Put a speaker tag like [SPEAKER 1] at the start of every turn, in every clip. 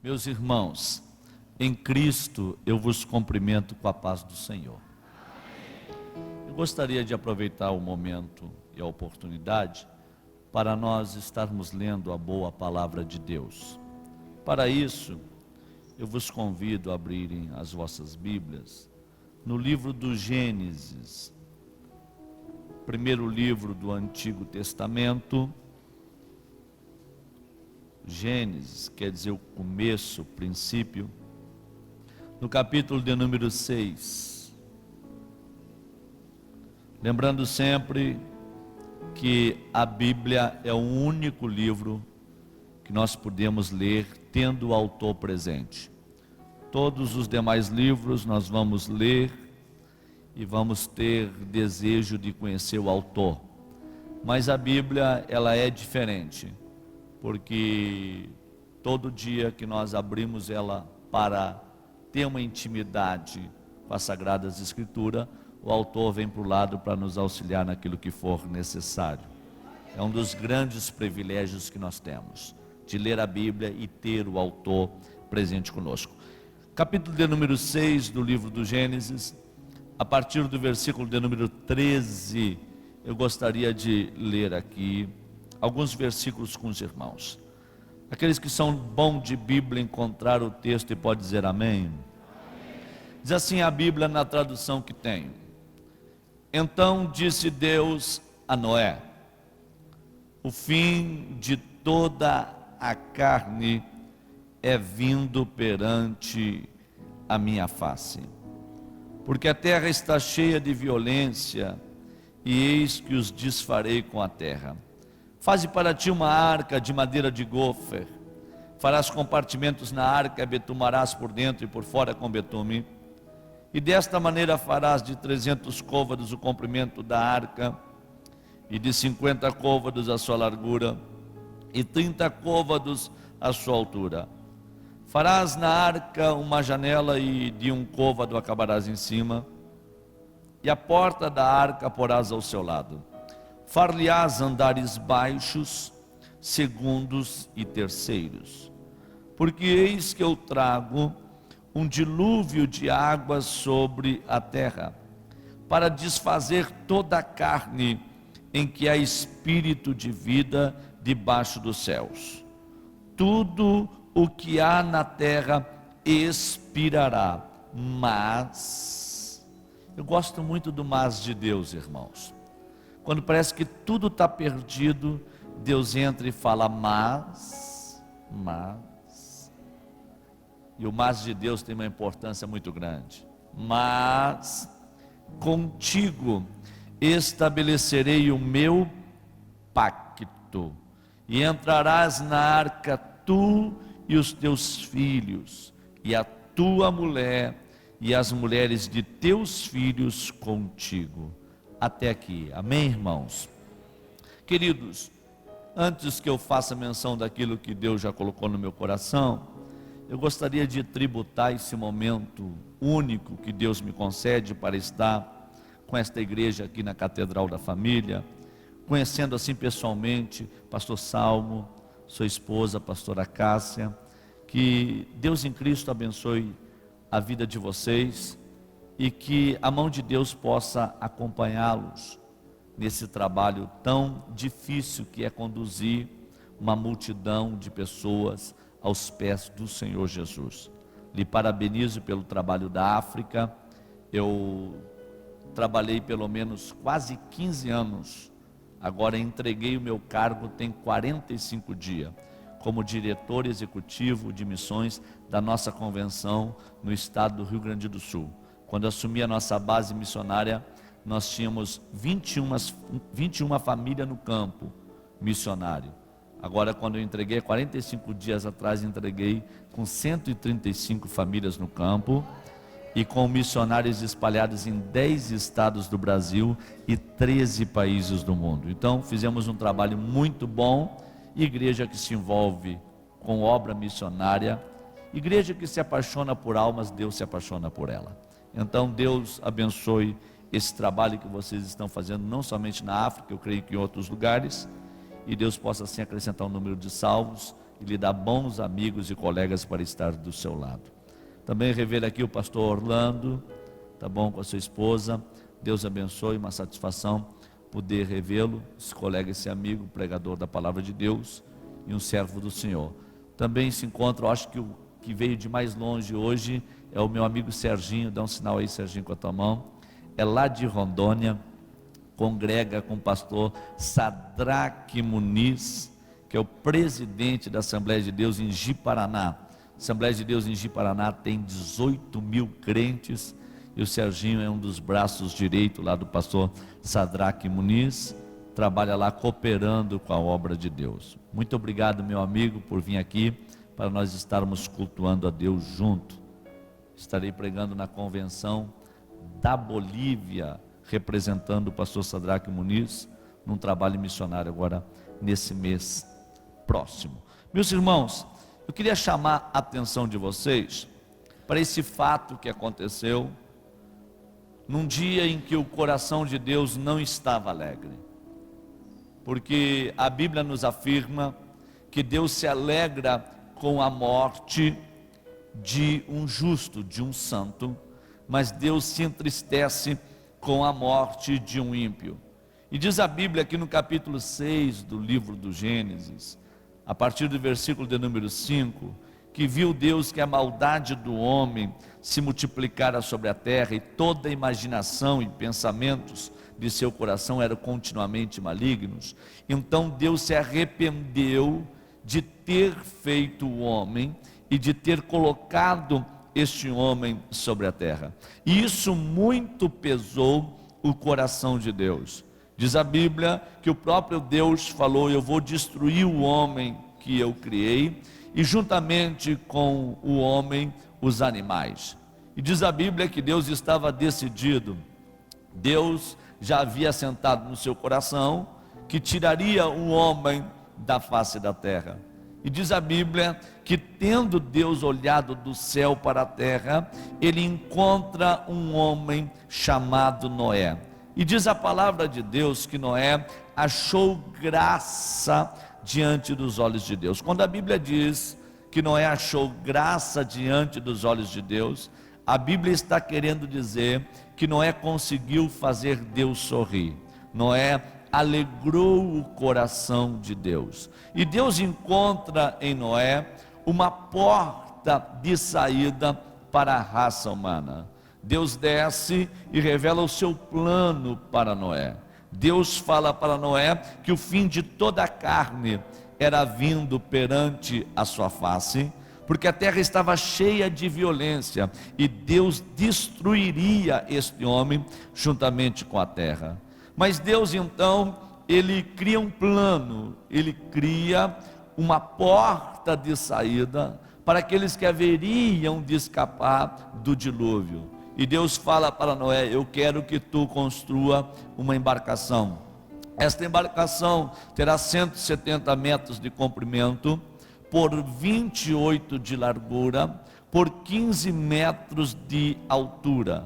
[SPEAKER 1] Meus irmãos, em Cristo eu vos cumprimento com a paz do Senhor. Eu gostaria de aproveitar o momento e a oportunidade para nós estarmos lendo a boa palavra de Deus. Para isso, eu vos convido a abrirem as vossas Bíblias no livro do Gênesis, primeiro livro do Antigo Testamento. Gênesis quer dizer o começo, o princípio, no capítulo de número 6. Lembrando sempre que a Bíblia é o único livro que nós podemos ler tendo o autor presente. Todos os demais livros nós vamos ler e vamos ter desejo de conhecer o autor. Mas a Bíblia, ela é diferente, porque todo dia que nós abrimos ela para ter uma intimidade com as Sagradas Escrituras, o autor vem para o lado para nos auxiliar naquilo que for necessário. É um dos grandes privilégios que nós temos, de ler a Bíblia e ter o autor presente conosco. Capítulo de número 6 do livro do Gênesis, a partir do versículo de número 13, eu gostaria de ler aqui alguns versículos com os irmãos. Aqueles que são bons de Bíblia encontrar o texto e pode dizer amém. Diz assim a Bíblia na tradução que tenho: Então disse Deus a Noé: o fim de toda a carne é vindo perante a minha face, porque a terra está cheia de violência, e eis que os desfarei com a terra. Faze para ti uma arca de madeira de gofer, farás compartimentos na arca, betumarás por dentro e por fora com betume, e desta maneira farás de 300 côvados o comprimento da arca, e de 50 côvados a sua largura, e 30 côvados a sua altura. Farás na arca uma janela, e de 1 côvado acabarás em cima, e a porta da arca porás ao seu lado. Far-lhe-ás andares baixos, segundos e terceiros, porque eis que eu trago um dilúvio de águas sobre a terra, para desfazer toda a carne em que há espírito de vida debaixo dos céus. Tudo o que há na terra expirará, mas, eu gosto muito do mas de Deus, irmãos. Quando parece que tudo está perdido, Deus entra e fala mas. E o mas de Deus tem uma importância muito grande. Mas contigo estabelecerei o meu pacto, e entrarás na arca tu e os teus filhos, e a tua mulher, e as mulheres de teus filhos contigo. Até aqui, amém, irmãos? Queridos, antes que eu faça menção daquilo que Deus já colocou no meu coração, eu gostaria de tributar esse momento único que Deus me concede para estar com esta igreja aqui na Catedral da Família, conhecendo assim pessoalmente pastor Salmo, sua esposa, pastora Cássia. Que Deus em Cristo abençoe a vida de vocês, e que a mão de Deus possa acompanhá-los nesse trabalho tão difícil que é conduzir uma multidão de pessoas aos pés do Senhor Jesus. Lhe parabenizo pelo trabalho da África. Eu trabalhei pelo menos quase 15 anos, agora entreguei o meu cargo tem 45 dias, como diretor executivo de missões da nossa convenção no estado do Rio Grande do Sul. Quando assumi a nossa base missionária, nós tínhamos 21 famílias no campo missionário. Agora, quando eu entreguei, 45 dias atrás, entreguei com 135 famílias no campo, e com missionários espalhados em 10 estados do Brasil e 13 países do mundo. Então, fizemos um trabalho muito bom. Igreja que se envolve com obra missionária, igreja que se apaixona por almas, Deus se apaixona por ela. Então Deus abençoe esse trabalho que vocês estão fazendo, não somente na África, eu creio que em outros lugares, e Deus possa assim acrescentar o número de salvos e lhe dá bons amigos e colegas para estar do seu lado. Também revela aqui o pastor Orlando, tá bom, com a sua esposa. Deus abençoe, uma satisfação poder revê-lo, esse colega, esse amigo, pregador da palavra de Deus e um servo do Senhor. Também se encontra, eu acho que o que veio de mais longe hoje é o meu amigo Serginho. Dá um sinal aí, Serginho, com a tua mão. É lá de Rondônia, congrega com o pastor Sadraque Muniz, que é o presidente da Assembleia de Deus em Ji-Paraná. Assembleia de Deus em Ji-Paraná tem 18 mil crentes, e o Serginho é um dos braços direitos lá do pastor Sadraque Muniz, trabalha lá cooperando com a obra de Deus. Muito obrigado, meu amigo, por vir aqui, para nós estarmos cultuando a Deus junto. Estarei pregando na convenção da Bolívia, representando o pastor Sadraque Muniz, num trabalho missionário agora, nesse mês próximo. Meus irmãos, eu queria chamar a atenção de vocês para esse fato que aconteceu num dia em que o coração de Deus não estava alegre, porque a Bíblia nos afirma que Deus se alegra com a morte de um justo, de um santo, mas Deus se entristece com a morte de um ímpio. E diz a Bíblia aqui no capítulo 6 do livro do Gênesis, a partir do versículo de número 5, que viu Deus que a maldade do homem se multiplicara sobre a terra, e toda a imaginação e pensamentos de seu coração eram continuamente malignos. Então Deus se arrependeu de ter feito o homem e de ter colocado este homem sobre a terra, e isso muito pesou o coração de Deus. Diz a Bíblia que o próprio Deus falou: eu vou destruir o homem que eu criei, e juntamente com o homem os animais. E diz a Bíblia que Deus estava decidido, Deus já havia assentado no seu coração que tiraria o homem da face da terra. E diz a Bíblia que, tendo Deus olhado do céu para a terra, ele encontra um homem chamado Noé. E diz a palavra de Deus que Noé achou graça diante dos olhos de Deus. Quando a Bíblia diz que Noé achou graça diante dos olhos de Deus, a Bíblia está querendo dizer que Noé conseguiu fazer Deus sorrir. Noé alegrou o coração de Deus, e Deus encontra em Noé uma porta de saída para a raça humana. Deus desce e revela o seu plano para Noé. Deus fala para Noé que o fim de toda a carne era vindo perante a sua face, porque a terra estava cheia de violência, e Deus destruiria este homem juntamente com a terra. Mas Deus então, ele cria um plano, ele cria uma porta de saída para aqueles que haveriam de escapar do dilúvio. E Deus fala para Noé: eu quero que tu construa uma embarcação. Esta embarcação terá 170 metros de comprimento, por 28 de largura, por 15 metros de altura.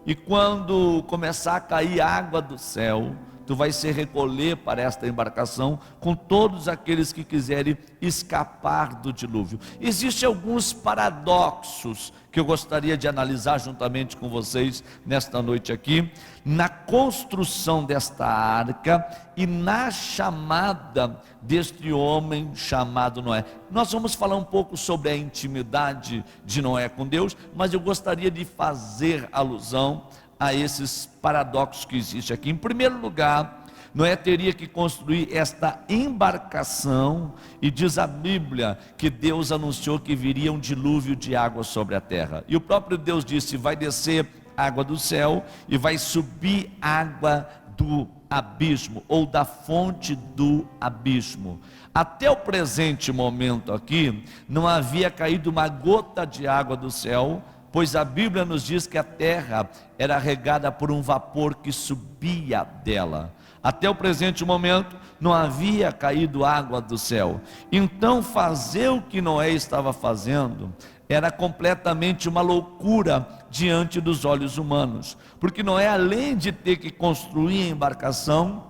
[SPEAKER 1] E quando começar a cair água do céu, tu vais se recolher para esta embarcação com todos aqueles que quiserem escapar do dilúvio. Existem alguns paradoxos que eu gostaria de analisar juntamente com vocês nesta noite aqui, na construção desta arca e na chamada deste homem chamado Noé. Nós vamos falar um pouco sobre a intimidade de Noé com Deus, mas eu gostaria de fazer alusão a esses paradoxos que existem aqui. Em primeiro lugar, Noé teria que construir esta embarcação, e diz a Bíblia que Deus anunciou que viria um dilúvio de água sobre a terra, e o próprio Deus disse: vai descer água do céu e vai subir água do abismo, ou da fonte do abismo. Até o presente momento aqui, não havia caído uma gota de água do céu, pois a Bíblia nos diz que a terra era regada por um vapor que subia dela. Até o presente momento não havia caído água do céu. Então fazer o que Noé estava fazendo era completamente uma loucura diante dos olhos humanos, porque Noé, além de ter que construir a embarcação,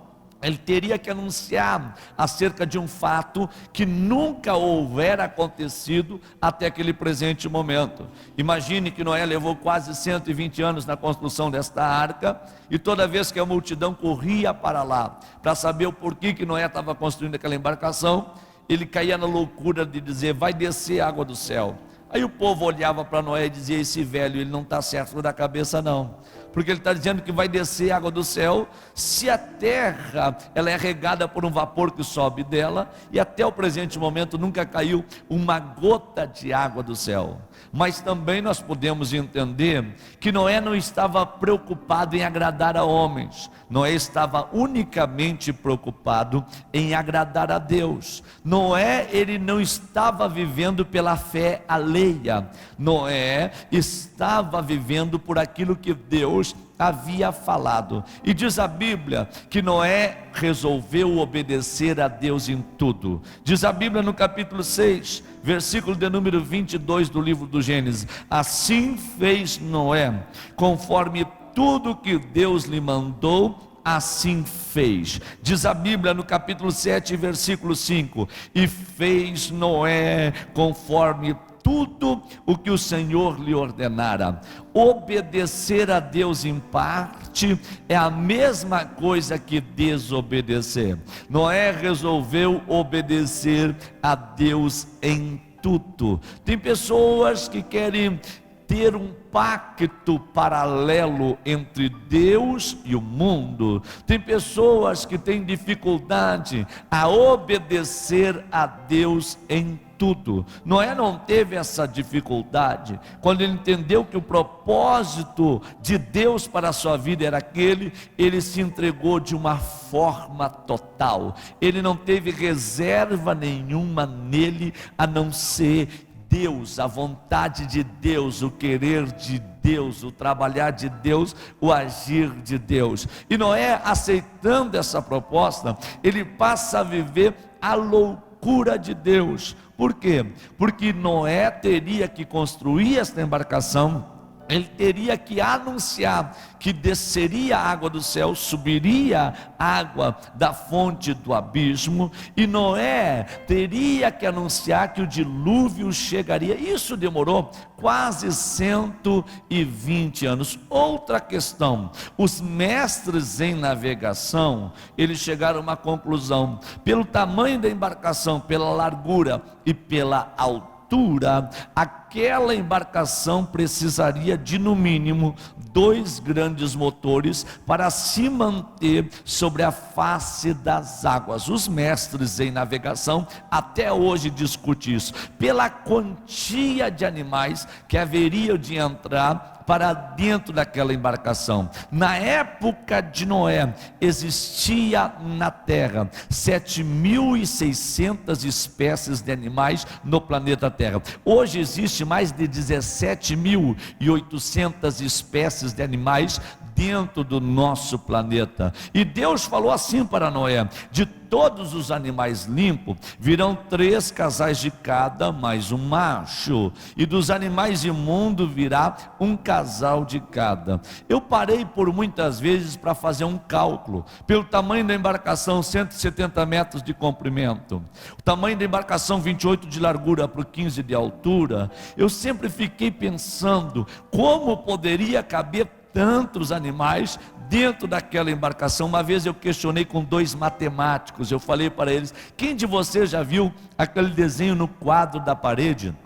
[SPEAKER 1] Ele teria que anunciar acerca de um fato que nunca houvera acontecido até aquele presente momento. Imagine que Noé levou quase 120 anos na construção desta arca, e toda vez que a multidão corria para lá, para saber o porquê que Noé estava construindo aquela embarcação, ele caía na loucura de dizer: vai descer água do céu. Aí o povo olhava para Noé e dizia: esse velho, ele não está certo da cabeça não, porque ele está dizendo que vai descer água do céu, se a terra ela é regada por um vapor que sobe dela, e até o presente momento nunca caiu uma gota de água do céu. Mas também nós podemos entender que Noé não estava preocupado em agradar a homens, Noé estava unicamente preocupado em agradar a Deus. Noé, ele não estava vivendo pela fé alheia, Noé estava vivendo por aquilo que Deus havia falado. E diz a Bíblia que Noé resolveu obedecer a Deus em tudo. Diz a Bíblia no capítulo 6, versículo de número 22 do livro do Gênesis: assim fez Noé, conforme tudo que Deus lhe mandou, assim fez. Diz a Bíblia no capítulo 7, versículo 5: e fez Noé conforme tudo o que o Senhor lhe ordenara. Obedecer a Deus em parte é a mesma coisa que desobedecer. Noé resolveu obedecer a Deus em tudo. Tem pessoas que querem ter um pacto paralelo entre Deus e o mundo. Tem pessoas que têm dificuldade a obedecer a Deus em tudo. Noé não teve essa dificuldade. Quando ele entendeu que o propósito de Deus para a sua vida era aquele, ele se entregou de uma forma total. Ele não teve reserva nenhuma nele, a não ser Deus, a vontade de Deus, o querer de Deus, o trabalhar de Deus, o agir de Deus. E Noé, aceitando essa proposta, ele passa a viver a loucura de Deus. Por quê? Porque Noé teria que construir esta embarcação, ele teria que anunciar que desceria água do céu, subiria água da fonte do abismo, e Noé teria que anunciar que o dilúvio chegaria. Isso demorou quase 120 anos. Outra questão: os mestres em navegação, eles chegaram a uma conclusão: pelo tamanho da embarcação, pela largura e pela altura, aquela embarcação precisaria de no mínimo 2 grandes motores para se manter sobre a face das águas. Os mestres em navegação até hoje discutem isso, pela quantia de animais que haveriam de entrar para dentro daquela embarcação. Na época de Noé, existia na terra 7.600 espécies de animais no planeta Terra. Hoje existe mais de 17.800 espécies de animais dentro do nosso planeta. E Deus falou assim para Noé: de todos os animais limpos virão 3 casais de cada, mais um macho, e dos animais imundos virá um casal de cada. Eu parei por muitas vezes para fazer um cálculo, pelo tamanho da embarcação, 170 metros de comprimento, o tamanho da embarcação 28 de largura por 15 de altura. Eu sempre fiquei pensando como poderia caber tantos animais dentro daquela embarcação. Uma vez eu questionei com 2 matemáticos, eu falei para eles: quem de vocês já viu aquele desenho no quadro da parede,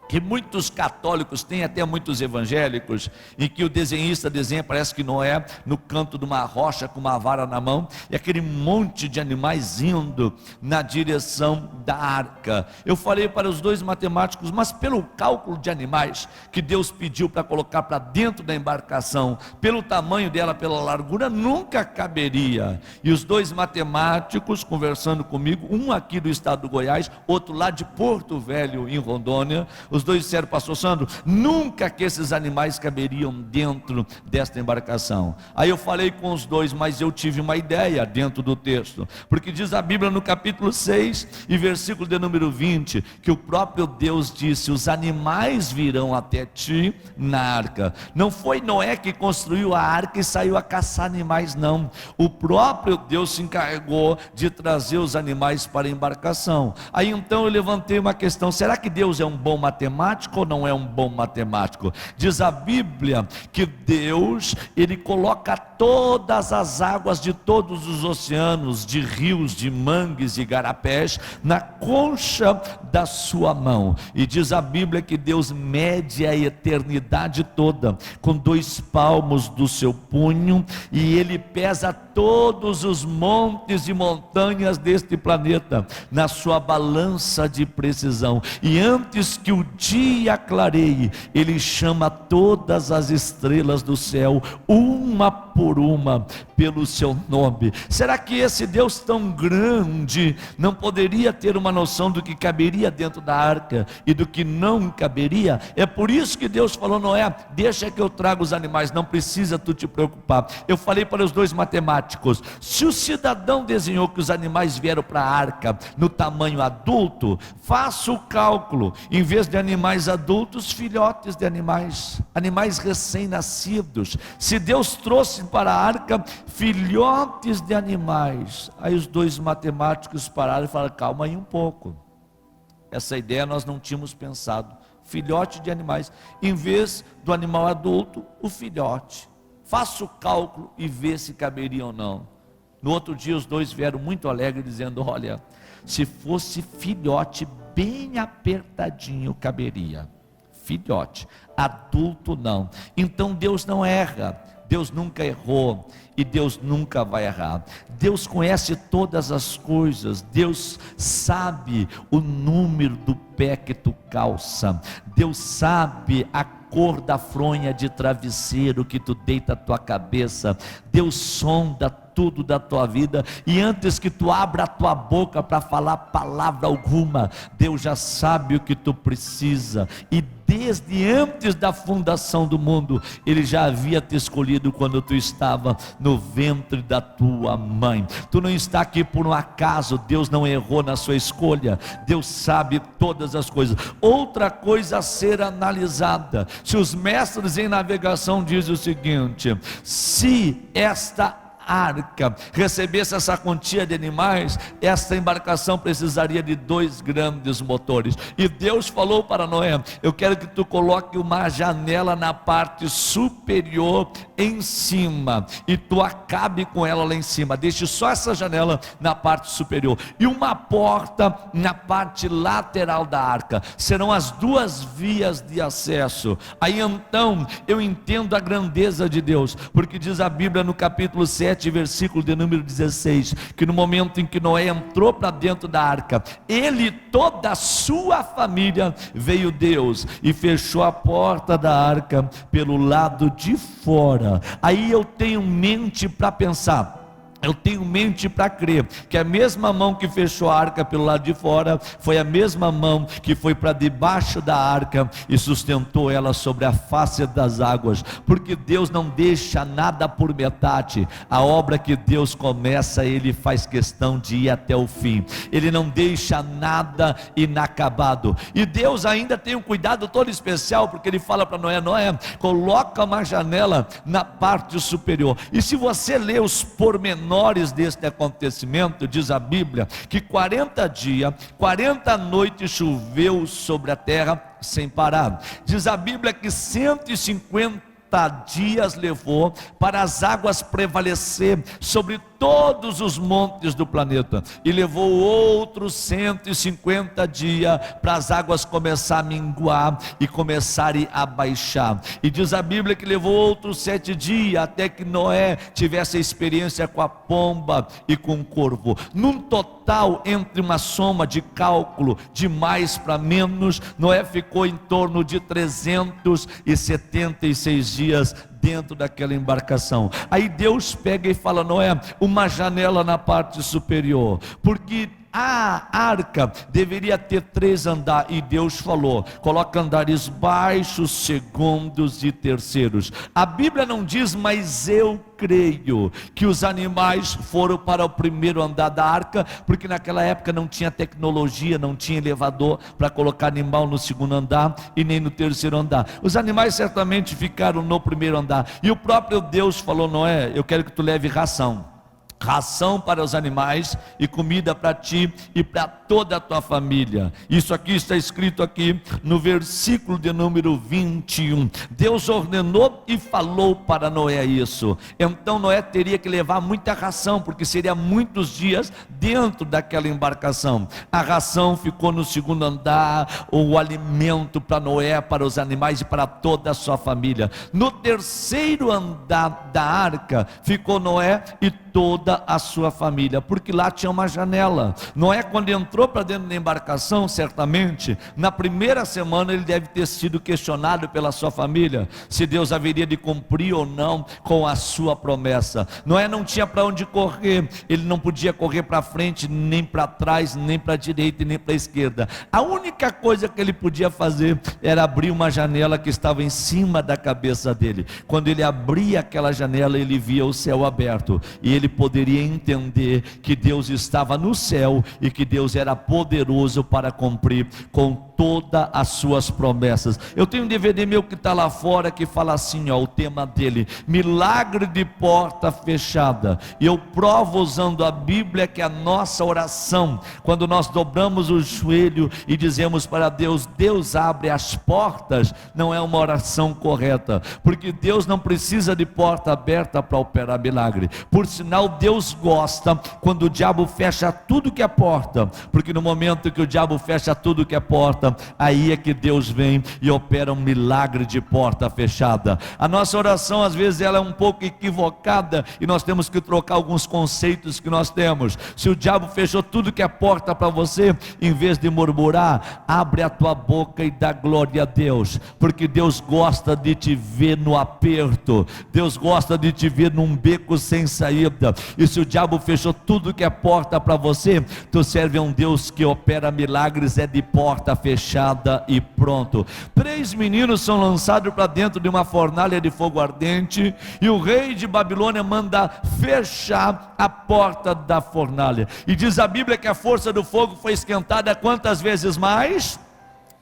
[SPEAKER 1] que muitos católicos têm, até muitos evangélicos, em que o desenhista desenha, parece que Noé no canto de uma rocha com uma vara na mão, e aquele monte de animais indo na direção da arca. Eu falei para os 2 matemáticos: mas pelo cálculo de animais que Deus pediu para colocar para dentro da embarcação, pelo tamanho dela, pela largura, nunca caberia. E os 2 matemáticos conversando comigo, um aqui do estado do Goiás, outro lá de Porto Velho, em Rondônia, Os dois disseram: pastor Sandro, nunca que esses animais caberiam dentro desta embarcação. Aí eu falei com os dois, mas eu tive uma ideia dentro do texto, porque diz a Bíblia no capítulo 6 e versículo de número 20, que o próprio Deus disse: os animais virão até ti na arca. Não foi Noé que construiu a arca e saiu a caçar animais, não. O próprio Deus se encarregou de trazer os animais para a embarcação. Aí então eu levantei uma questão: será que Deus é um bom matemático ou não é um bom matemático? Diz a Bíblia que Deus, Ele coloca todas as águas de todos os oceanos, de rios, de mangues e garapés, na concha da sua mão. E diz a Bíblia que Deus mede a eternidade toda com 2 palmos do seu punho, e Ele pesa todos os montes e montanhas deste planeta na sua balança de precisão, e antes que o dia clareie, Ele chama todas as estrelas do céu, uma por uma, pelo seu nome. Será que esse Deus tão grande não poderia ter uma noção do que caberia dentro da arca e do que não caberia? É por isso que Deus falou: Noé, deixa que eu traga os animais, não precisa tu te preocupar. Eu falei para os dois matemáticos: se o cidadão desenhou que os animais vieram para a arca no tamanho adulto, faça o cálculo, em vez de animais adultos, filhotes de animais, animais recém-nascidos. Se Deus trouxe para a arca filhotes de animais, aí os dois matemáticos pararam e falaram: calma aí um pouco, essa ideia nós não tínhamos pensado. Filhote de animais, em vez do animal adulto, o filhote. Faça o cálculo e vê se caberia ou não. No outro dia os dois vieram muito alegres, dizendo: olha, se fosse filhote bem apertadinho caberia, filhote, adulto não. Então Deus não erra, Deus nunca errou e Deus nunca vai errar. Deus conhece todas as coisas, Deus sabe o número do pé que tu calça, Deus sabe a cor da fronha de travesseiro que tu deita a tua cabeça, Deus sonda tudo da tua vida, e antes que tu abra a tua boca para falar palavra alguma, Deus já sabe o que tu precisa, e desde antes da fundação do mundo, Ele já havia te escolhido quando tu estava no ventre da tua mãe. Tu não está aqui por um acaso, Deus não errou na sua escolha, Deus sabe todas as coisas. Outra coisa a ser analisada: se os mestres em navegação dizem o seguinte, se esta arca recebesse essa quantia de animais, esta embarcação precisaria de 2 grandes motores. E Deus falou para Noé: eu quero que tu coloque uma janela na parte superior em cima, e tu acabe com ela lá em cima, deixe só essa janela na parte superior, e uma porta na parte lateral da arca, serão as 2 vias de acesso. Aí então eu entendo a grandeza de Deus, porque diz a Bíblia no capítulo 7, versículo de número 16, que no momento em que Noé entrou para dentro da arca, ele e toda a sua família, veio Deus e fechou a porta da arca pelo lado de fora. Aí eu tenho mente para pensar, eu tenho mente para crer que a mesma mão que fechou a arca pelo lado de fora foi a mesma mão que foi para debaixo da arca e sustentou ela sobre a face das águas, porque Deus não deixa nada por metade. A obra que Deus começa, Ele faz questão de ir até o fim, Ele não deixa nada inacabado. E Deus ainda tem um cuidado todo especial, porque Ele fala para Noé: Noé, coloca uma janela na parte superior. E se você ler os pormenores deste acontecimento, diz a Bíblia que 40 dias, 40 noites choveu sobre a terra sem parar. Diz a Bíblia que 150 dias levou para as águas prevalecer sobre todos os montes do planeta, e levou outros 150 dias para as águas começar a minguar e começarem a baixar. E diz a Bíblia que levou outros 7 dias até que Noé tivesse a experiência com a pomba e com o corvo. Num total, entre uma soma de cálculo de mais para menos, Noé ficou em torno de 376 dias dentro daquela embarcação. Aí Deus pega e fala: Noé, uma janela na parte superior, porque a arca deveria ter 3 andares, e Deus falou: coloca andares baixos, segundos e terceiros. A Bíblia não diz, mas eu creio que os animais foram para o primeiro andar da arca, porque naquela época não tinha tecnologia, não tinha elevador para colocar animal no segundo andar e nem no terceiro andar. Os animais certamente ficaram no primeiro andar, e o próprio Deus falou: Noé, eu quero que tu leve ração para os animais e comida para ti e para toda a tua família. Isso aqui está escrito aqui no versículo de número 21. Deus ordenou e falou para Noé isso. Então Noé teria que levar muita ração, porque seria muitos dias dentro daquela embarcação. A ração ficou no segundo andar, o alimento para Noé, para os animais e para toda a sua família. No terceiro andar da arca ficou Noé e toda a sua família, porque lá tinha uma janela. Noé, quando entrou para dentro da embarcação, certamente na primeira semana ele deve ter sido questionado pela sua família, se Deus haveria de cumprir ou não com a sua promessa. Noé não tinha para onde correr, ele não podia correr para frente, nem para trás, nem para a direita, nem para a esquerda. A única coisa que ele podia fazer era abrir uma janela que estava em cima da cabeça dele. Quando ele abria aquela janela, ele via o céu aberto, e ele poderia entender que Deus estava no céu e que Deus era poderoso para cumprir com todas as suas promessas. Eu tenho um DVD meu que está lá fora, que fala assim, o tema dele: milagre de porta fechada. E eu provo usando a Bíblia que a nossa oração, quando nós dobramos o joelho e dizemos para Deus: Deus abre as portas, não é uma oração correta, porque Deus não precisa de porta aberta para operar milagre. Por sinal, Deus gosta quando o diabo fecha tudo que é porta, porque no momento que o diabo fecha tudo que é porta, aí é que Deus vem e opera um milagre de porta fechada. A nossa oração às vezes ela é um pouco equivocada, e nós temos que trocar alguns conceitos que nós temos. Se o diabo fechou tudo que é porta para você, em vez de murmurar, abre a tua boca e dá glória a Deus, porque Deus gosta de te ver no aperto, Deus gosta de te ver num beco sem saída. E se o diabo fechou tudo que é porta para você, tu serve a um Deus que opera milagres, é de porta fechada e pronto. 3 meninos são lançados para dentro de uma fornalha de fogo ardente, e o rei de Babilônia manda fechar a porta da fornalha, e diz a Bíblia que a força do fogo foi esquentada quantas vezes mais?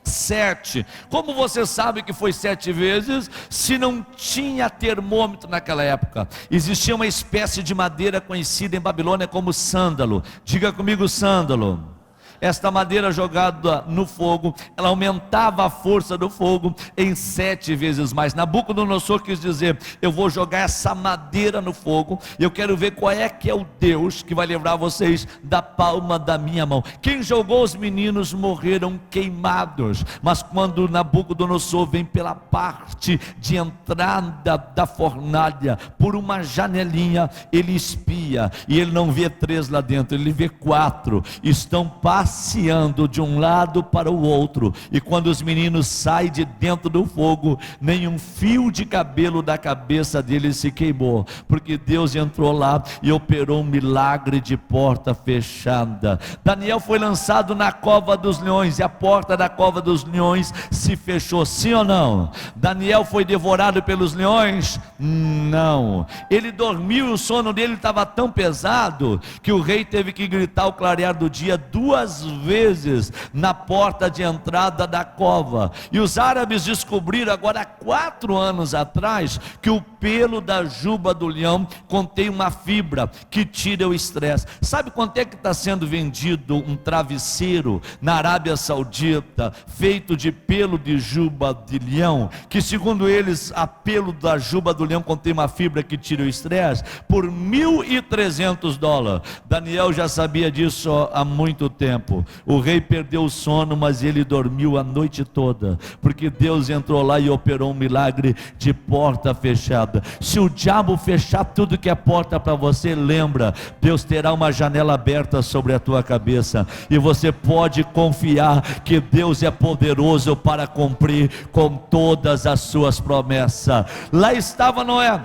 [SPEAKER 1] 7. Como você sabe que foi 7 vezes, se não tinha termômetro naquela época? Existia uma espécie de madeira conhecida em Babilônia como sândalo. Diga comigo, sândalo. Esta madeira jogada no fogo, ela aumentava a força do fogo em 7 vezes mais. Nabucodonosor quis dizer: eu vou jogar essa madeira no fogo, e eu quero ver qual é que é o Deus que vai livrar vocês da palma da minha mão. Quem jogou os meninos morreram queimados, mas quando Nabucodonosor vem pela parte de entrada da fornalha, por uma janelinha, ele espia, e ele não vê 3 lá dentro, ele vê 4, estão passeando de um lado para o outro. E quando os meninos saem de dentro do fogo, nenhum fio de cabelo da cabeça deles se queimou, porque Deus entrou lá e operou um milagre de porta fechada. Daniel foi lançado na cova dos leões, e a porta da cova dos leões se fechou. Sim ou não? Daniel foi devorado pelos leões? Não. Ele dormiu, o sono dele estava tão pesado que o rei teve que gritar ao clarear do dia 2 vezes na porta de entrada da cova. E os árabes descobriram agora há 4 anos atrás que o pelo da juba do leão contém uma fibra que tira o estresse. Sabe quanto é que está sendo vendido um travesseiro na Arábia Saudita feito de pelo de juba de leão, que segundo eles a pelo da juba do leão contém uma fibra que tira o estresse, por $1.300? Daniel já sabia disso há muito tempo. O rei perdeu o sono, mas ele dormiu a noite toda, porque Deus entrou lá e operou um milagre de porta fechada. Se o diabo fechar tudo que é porta para você, lembra, Deus terá uma janela aberta sobre a tua cabeça, e você pode confiar que Deus é poderoso para cumprir com todas as suas promessas. Lá estava Noé,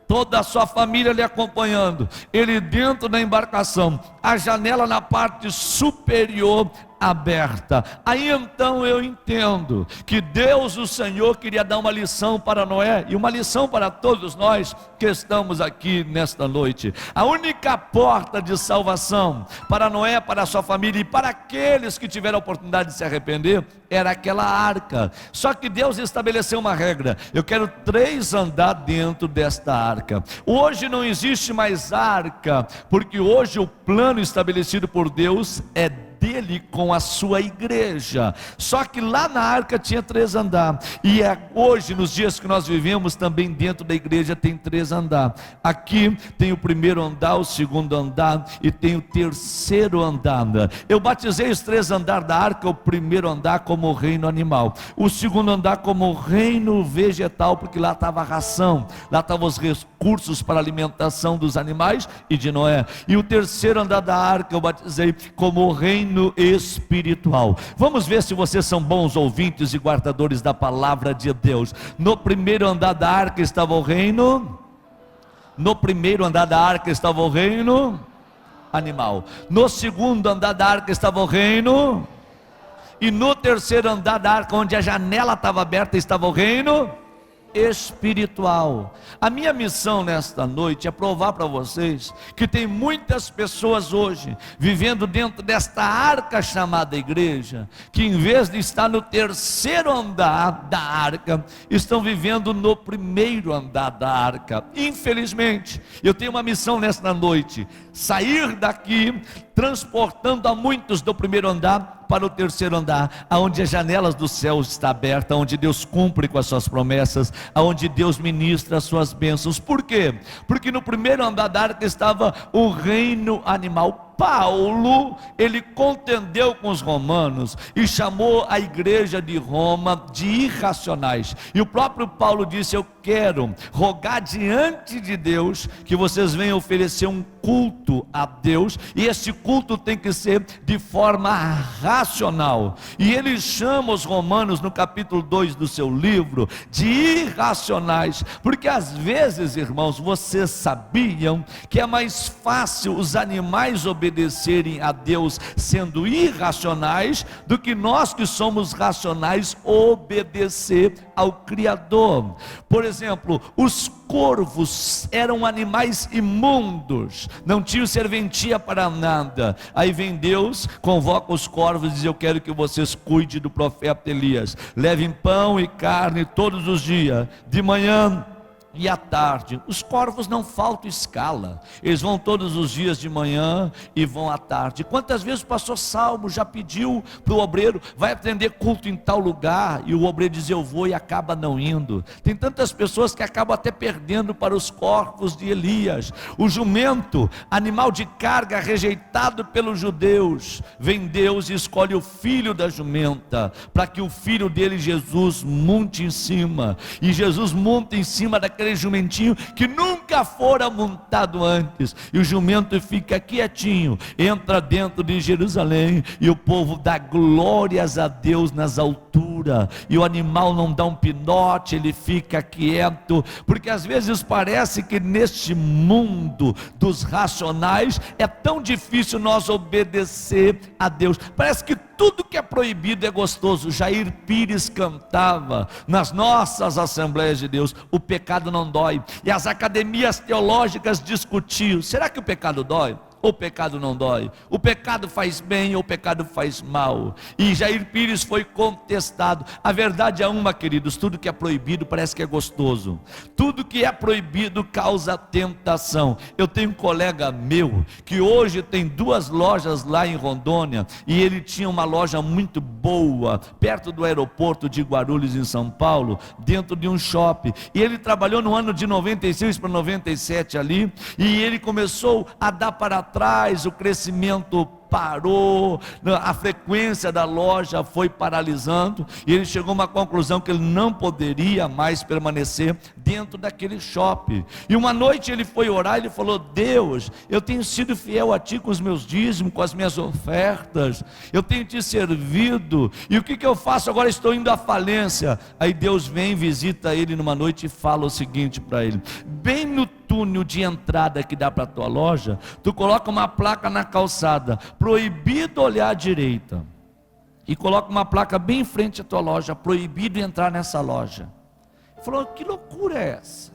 [SPEAKER 1] toda a sua família lhe acompanhando, ele dentro da embarcação, a janela na parte superior aberta. Aí então eu entendo que Deus, o Senhor, queria dar uma lição para Noé e uma lição para todos nós que estamos aqui nesta noite. A única porta de salvação para Noé, para a sua família e para aqueles que tiveram a oportunidade de se arrepender era aquela arca. Só que Deus estabeleceu uma regra: eu quero 3 andar dentro desta arca. Hoje não existe mais arca, porque hoje o plano estabelecido por Deus é dele com a sua igreja. Só que lá na arca tinha 3 andares, e hoje, nos dias que nós vivemos, também dentro da igreja tem 3 andares. Aqui tem o primeiro andar, o segundo andar e tem o terceiro andar. Eu batizei os 3 andares da arca, o primeiro andar como o reino animal, o segundo andar como o reino vegetal, porque lá estava a ração, lá estavam os recursos para a alimentação dos animais e de Noé, e o terceiro andar da arca eu batizei como o reino espiritual. Vamos ver se vocês são bons ouvintes e guardadores da palavra de Deus. No primeiro andar da arca estava o reino, no primeiro andar da arca estava o reino animal, no segundo andar da arca estava o reino, e no terceiro andar da arca, onde a janela estava aberta, estava o reino espiritual. A minha missão nesta noite é provar para vocês que tem muitas pessoas hoje vivendo dentro desta arca chamada igreja, que em vez de estar no terceiro andar da arca, estão vivendo no primeiro andar da arca. Infelizmente, eu tenho uma missão nesta noite: sair daqui transportando a muitos do primeiro andar para o terceiro andar, aonde as janelas do céu estão abertas, onde Deus cumpre com as suas promessas, aonde Deus ministra as suas bênçãos. Por quê? Porque no primeiro andar da arca estava o reino animal. Paulo, ele contendeu com os romanos e chamou a igreja de Roma de irracionais, e o próprio Paulo disse: eu quero rogar diante de Deus que vocês venham oferecer um culto a Deus, e esse culto tem que ser de forma racional. E ele chama os romanos no capítulo 2 do seu livro de irracionais, porque às vezes, irmãos, vocês sabiam que é mais fácil os animais obedecerem a Deus sendo irracionais do que nós que somos racionais obedecer ao Criador. Por exemplo, os corvos eram animais imundos, não tinham serventia para nada. Aí vem Deus, convoca os corvos e diz: eu quero que vocês cuidem do profeta Elias, levem pão e carne todos os dias, de manhã e à tarde. Os corvos não faltam escala, eles vão todos os dias de manhã e vão à tarde. Quantas vezes o pastor Salmo já pediu para o obreiro: vai atender culto em tal lugar, e o obreiro diz: eu vou, e acaba não indo. Tem tantas pessoas que acabam até perdendo para os corvos de Elias. O jumento, animal de carga rejeitado pelos judeus, vem Deus e escolhe o filho da jumenta, para que o filho dele, Jesus, monte em cima, e Jesus monta em cima daquele jumentinho que nunca fora montado antes, e o jumento fica quietinho, entra dentro de Jerusalém, e o povo dá glórias a Deus nas alturas, e o animal não dá um pinote, ele fica quieto, porque às vezes parece que neste mundo dos racionais é tão difícil nós obedecer a Deus. Parece que tudo que é proibido é gostoso. Jair Pires cantava nas nossas Assembleias de Deus: o pecado não dói. E as academias teológicas discutiam: será que o pecado dói? Ou o pecado não dói? O pecado faz bem ou o pecado faz mal? E Jair Pires foi contestado. A verdade é uma, queridos: tudo que é proibido parece que é gostoso, tudo que é proibido causa tentação. Eu tenho um colega meu que hoje tem 2 lojas lá em Rondônia, e ele tinha uma loja muito boa perto do aeroporto de Guarulhos, em São Paulo, dentro de um shopping, e ele trabalhou no ano de 96 para 97 ali, e ele começou a dar para atrás, o crescimento parou, a frequência da loja foi paralisando, e ele chegou a uma conclusão que ele não poderia mais permanecer dentro daquele shopping. E uma noite ele foi orar, ele falou: Deus, eu tenho sido fiel a Ti com os meus dízimos, com as minhas ofertas, eu tenho Te servido, e o que eu faço agora? Estou indo à falência. Aí Deus vem, visita ele numa noite e fala o seguinte para ele: bem no túnel de entrada que dá para a tua loja, tu coloca uma placa na calçada: proibido olhar à direita, e coloca uma placa bem em frente à tua loja: proibido entrar nessa loja. Ele falou: que loucura é essa?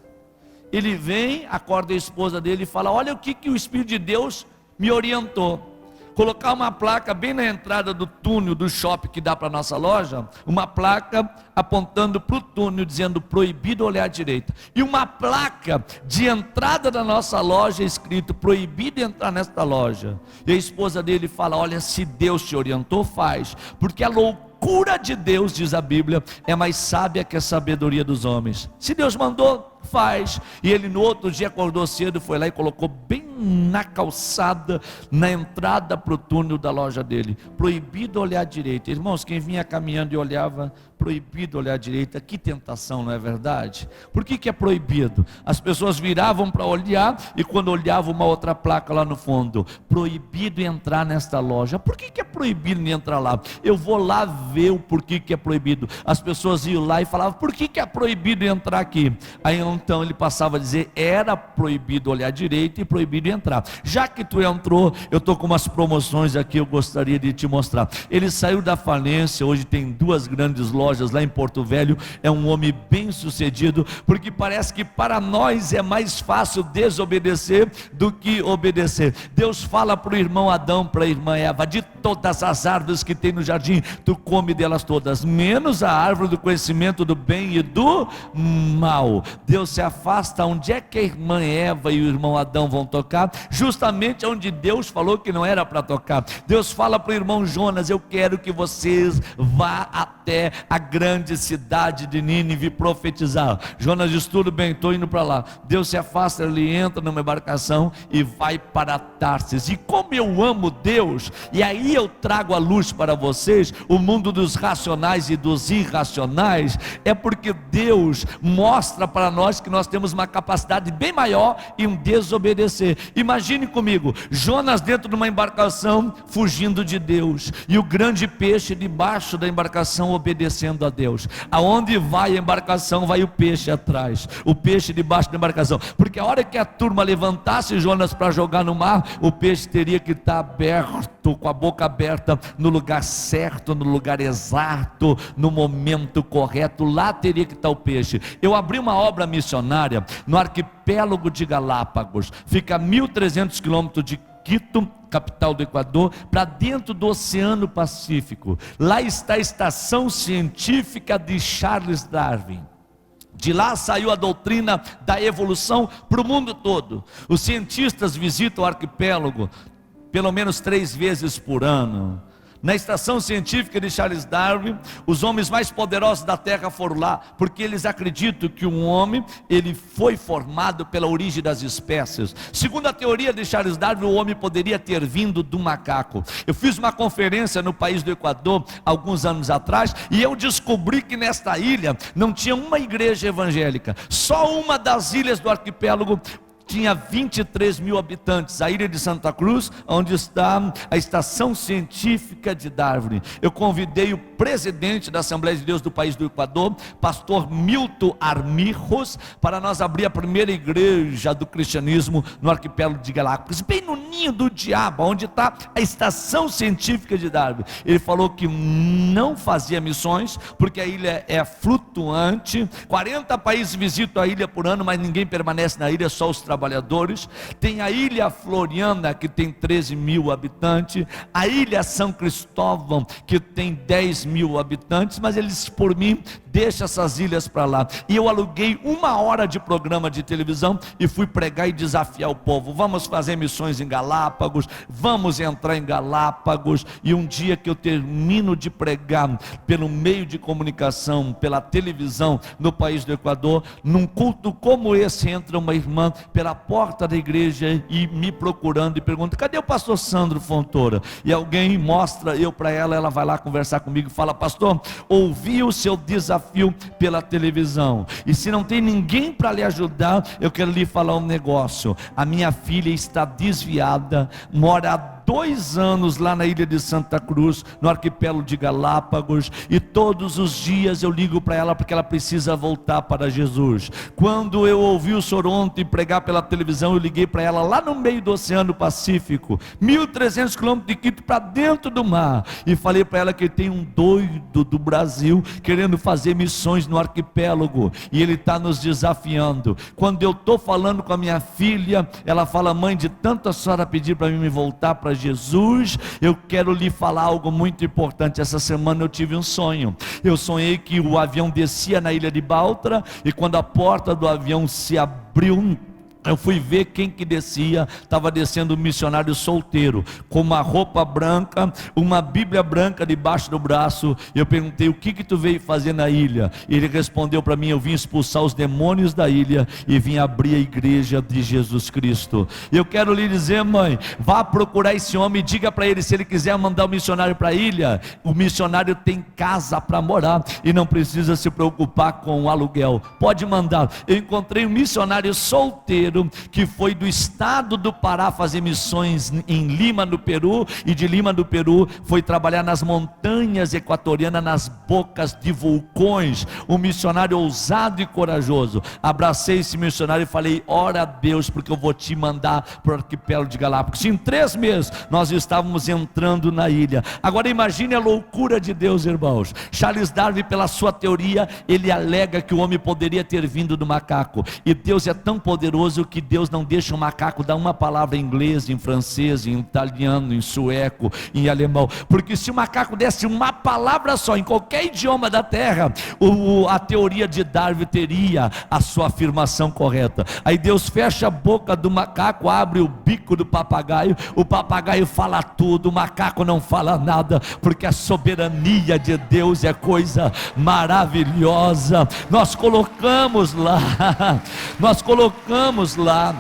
[SPEAKER 1] Ele vem, acorda a esposa dele e fala: olha o que o Espírito de Deus me orientou. Colocar uma placa bem na entrada do túnel do shopping que dá para a nossa loja, uma placa apontando para o túnel dizendo: proibido olhar à direita, e uma placa de entrada da nossa loja escrito: proibido entrar nesta loja. E a esposa dele fala: olha, se Deus te orientou, faz, porque a loucura de Deus, diz a Bíblia, é mais sábia que a sabedoria dos homens. Se Deus mandou, faz. E ele no outro dia acordou cedo, foi lá e colocou bem na calçada, na entrada para o túnel da loja dele: proibido olhar à direita. Irmãos, quem vinha caminhando e olhava: proibido olhar à direita. Que tentação, não é verdade? Por que é proibido? As pessoas viravam para olhar, e quando olhavam, uma outra placa lá no fundo: proibido entrar nesta loja. Por que é proibido entrar lá? Eu vou lá ver o porquê que é proibido. As pessoas iam lá e falavam: por que é proibido entrar aqui? Aí então ele passava a dizer: era proibido olhar à direita e proibido entrar. Já que tu entrou, eu estou com umas promoções aqui, eu gostaria de te mostrar. Ele saiu da falência, hoje tem 2 grandes lojas lá em Porto Velho, é um homem bem sucedido, porque parece que para nós é mais fácil desobedecer do que obedecer. Deus fala para o irmão Adão, para a irmã Eva: de todas as árvores que tem no jardim, tu come delas todas, menos a árvore do conhecimento do bem e do mal. Deus se afasta. Onde é que a irmã Eva e o irmão Adão vão tocar? Justamente onde Deus falou que não era para tocar. Deus fala para o irmão Jonas: eu quero que vocês vá até a grande cidade de Nínive profetizar. Jonas diz: tudo bem, estou indo para lá. Deus se afasta, ele entra numa embarcação e vai para Tarsis. E como eu amo Deus, e aí eu trago a luz para vocês, o mundo dos racionais e dos irracionais, é porque Deus mostra para nós que nós temos uma capacidade bem maior em desobedecer. Imagine comigo, Jonas dentro de uma embarcação fugindo de Deus, e o grande peixe debaixo da embarcação obedecendo a Deus. Aonde vai a embarcação, vai o peixe atrás, o peixe debaixo da embarcação, porque a hora que a turma levantasse Jonas para jogar no mar, o peixe teria que estar aberto, com a boca aberta, no lugar certo, no lugar exato, no momento correto. Lá teria que estar o peixe. Eu abri uma obra missionária no arquipélago de Galápagos, fica a 1.300 quilômetros de Quito, capital do Equador, para dentro do Oceano Pacífico. Lá está a estação científica de Charles Darwin. De lá saiu a doutrina da evolução para o mundo todo. Os cientistas visitam o arquipélago pelo menos 3 vezes por ano. Na estação científica de Charles Darwin, os homens mais poderosos da terra foram lá, porque eles acreditam que um homem, ele foi formado pela origem das espécies. Segundo a teoria de Charles Darwin, o homem poderia ter vindo do macaco. Eu fiz uma conferência no país do Equador, alguns anos atrás, e eu descobri que nesta ilha não tinha uma igreja evangélica. Só uma das ilhas do arquipélago tinha 23 mil habitantes, a ilha de Santa Cruz, onde está a estação científica de Darwin. Eu convidei o presidente da Assembleia de Deus do país do Equador, pastor Milton Armijos, para nós abrir a primeira igreja do cristianismo no arquipélago de Galápagos, bem no ninho do diabo, onde está a estação científica de Darwin. Ele falou que não fazia missões, porque a ilha é flutuante, 40 países visitam a ilha por ano, mas ninguém permanece na ilha, só os trabalhadores. Tem a ilha Floriana, que tem 13 mil habitantes, a ilha São Cristóvão, que tem 10 mil habitantes, mas eles por mim deixa essas ilhas para lá. E eu aluguei 1 hora de programa de televisão e fui pregar e desafiar o povo. Vamos fazer missões em Galápagos, vamos entrar em Galápagos. E um dia que eu termino de pregar pelo meio de comunicação, pela televisão no país do Equador, num culto como esse, entra uma irmã pela porta da igreja e me procurando e pergunta: cadê o pastor Sandro Fontoura? E alguém mostra eu para ela, ela vai lá conversar comigo e fala: pastor, ouvi o seu desafio pela televisão, e se não tem ninguém para lhe ajudar, eu quero lhe falar um negócio. A minha filha está desviada, mora há 2 anos lá na ilha de Santa Cruz, no arquipélago de Galápagos, e todos os dias eu ligo para ela porque ela precisa voltar para Jesus. Quando eu ouvi o senhor ontem pregar pela televisão, eu liguei para ela lá no meio do Oceano Pacífico, 1.300 quilômetros de Quito, para dentro do mar, e falei para ela que tem um doido do Brasil querendo fazer missões no arquipélago, e ele está nos desafiando. Quando eu estou falando com a minha filha, ela fala: mãe, de tanto a senhora pedir para mim me voltar para Jesus, eu quero lhe falar algo muito importante. Essa semana eu tive um sonho. Eu sonhei que o avião descia na ilha de Baltra, e quando a porta do avião se abriu, eu fui ver quem que descia. Estava descendo um missionário solteiro, com uma roupa branca, uma Bíblia branca debaixo do braço. Eu perguntei: o que tu veio fazer na ilha? Ele respondeu para mim: eu vim expulsar os demônios da ilha e vim abrir a igreja de Jesus Cristo. Eu quero lhe dizer, mãe, vá procurar esse homem e diga para ele, se ele quiser mandar um missionário para a ilha, o missionário tem casa para morar e não precisa se preocupar com o aluguel, pode mandar. Eu encontrei um missionário solteiro que foi do estado do Pará fazer missões em Lima, no Peru, e de Lima, do Peru, foi trabalhar nas montanhas equatorianas, nas bocas de vulcões. Um missionário ousado e corajoso. Abracei esse missionário e falei: ora a Deus, porque eu vou te mandar para o arquipélago de Galápagos. Em 3 meses nós estávamos entrando na ilha. Agora imagine a loucura de Deus, irmãos. Charles Darwin, pela sua teoria, ele alega que o homem poderia ter vindo do macaco, e Deus é tão poderoso que Deus não deixa o macaco dar uma palavra em inglês, em francês, em italiano, em sueco, em alemão, porque se o macaco desse uma palavra só em qualquer idioma da terra, a teoria de Darwin teria a sua afirmação correta. Aí Deus fecha a boca do macaco, abre o bico do papagaio, o papagaio fala tudo, o macaco não fala nada, porque a soberania de Deus é coisa maravilhosa. Nós colocamos lá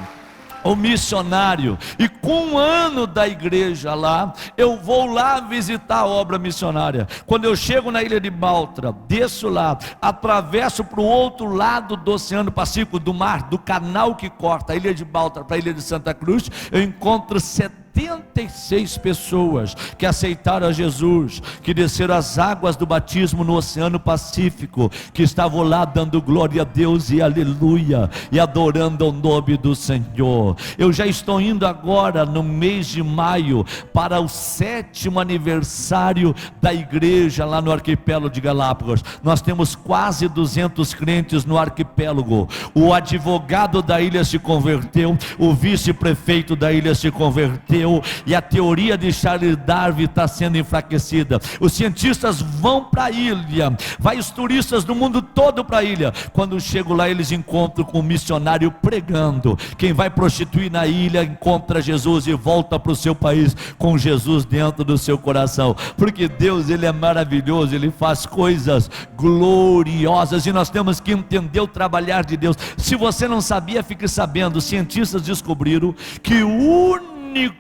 [SPEAKER 1] o missionário, e com 1 ano da igreja lá, eu vou lá visitar a obra missionária. Quando eu chego na ilha de Baltra, desço lá, atravesso para o outro lado do Oceano Pacífico, do mar, do canal que corta a ilha de Baltra para a ilha de Santa Cruz, eu encontro 76 pessoas que aceitaram a Jesus, que desceram as águas do batismo no Oceano Pacífico, que estavam lá dando glória a Deus e aleluia, e adorando o nome do Senhor. Eu já estou indo agora no mês de maio para o 7º aniversário da igreja lá no arquipélago de Galápagos. Nós temos quase 200 crentes no arquipélago. O advogado da ilha se converteu, o vice-prefeito da ilha se converteu, e a teoria de Charles Darwin está sendo enfraquecida. Os cientistas vão para a ilha, vai os turistas do mundo todo para a ilha. Quando chegam lá, eles encontram com um missionário pregando. Quem vai prostituir na ilha encontra Jesus e volta para o seu país com Jesus dentro do seu coração, porque Deus, Ele é maravilhoso, Ele faz coisas gloriosas, e nós temos que entender o trabalhar de Deus. Se você não sabia, fique sabendo. Os cientistas descobriram que o único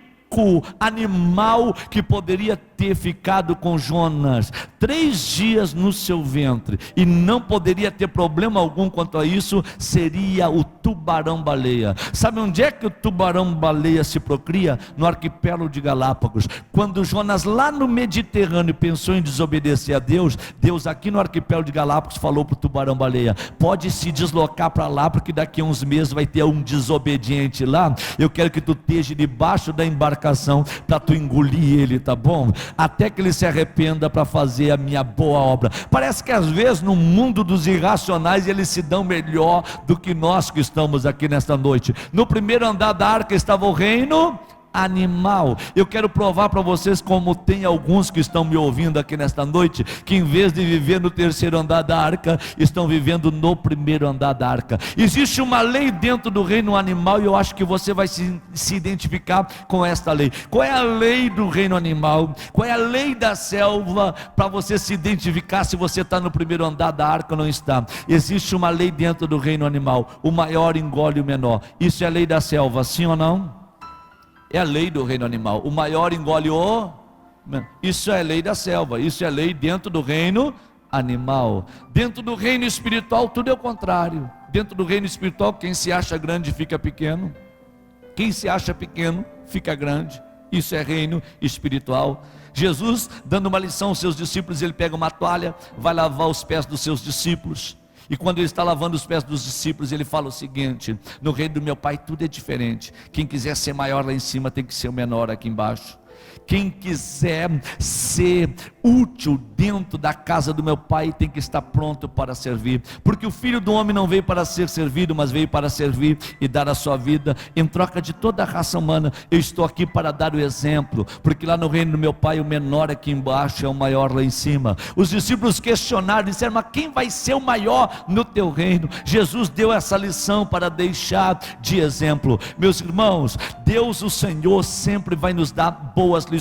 [SPEAKER 1] animal que poderia ter ficado com Jonas 3 dias no seu ventre e não poderia ter problema algum quanto a isso, seria o tubarão-baleia. Sabe onde é que o tubarão-baleia se procria? No arquipélago de Galápagos. Quando Jonas, lá no Mediterrâneo, pensou em desobedecer a Deus, Deus aqui no arquipélago de Galápagos falou para o tubarão-baleia: pode se deslocar para lá, porque daqui a uns meses vai ter um desobediente lá. Eu quero que tu esteja debaixo da embarcação para tu engolir ele, tá bom? Até que ele se arrependa para fazer a minha boa obra. Parece que às vezes no mundo dos irracionais eles se dão melhor do que nós que estamos aqui nesta noite. No primeiro andar da arca estava o reino animal. Eu quero provar para vocês, como tem alguns que estão me ouvindo aqui nesta noite, que em vez de viver no terceiro andar da arca, estão vivendo no primeiro andar da arca. Existe uma lei dentro do reino animal, e eu acho que você vai se identificar com esta lei. Qual é a lei do reino animal? Qual é a lei da selva, para você se identificar se você está no primeiro andar da arca ou não está? Existe uma lei dentro do reino animal: o maior engole o menor. Isso é a lei da selva, sim ou não? É a lei do reino animal. O maior engole o... Isso é a lei da selva. Isso é a lei dentro do reino animal. Dentro do reino espiritual tudo é o contrário. Dentro do reino espiritual, quem se acha grande fica pequeno. Quem se acha pequeno fica grande. Isso é reino espiritual. Jesus, dando uma lição aos seus discípulos, ele pega uma toalha, vai lavar os pés dos seus discípulos. E quando ele está lavando os pés dos discípulos, ele fala o seguinte: no reino do meu pai tudo é diferente. Quem quiser ser maior lá em cima tem que ser o menor aqui embaixo. Quem quiser ser útil dentro da casa do meu pai tem que estar pronto para servir, porque o Filho do Homem não veio para ser servido, mas veio para servir e dar a sua vida em troca de toda a raça humana. Eu estou aqui para dar o exemplo, porque lá no reino do meu pai o menor aqui embaixo é o maior lá em cima. Os discípulos questionaram, disseram: mas quem vai ser o maior no teu reino? Jesus deu essa lição para deixar de exemplo. Meus irmãos, Deus o Senhor sempre vai nos dar boas lições.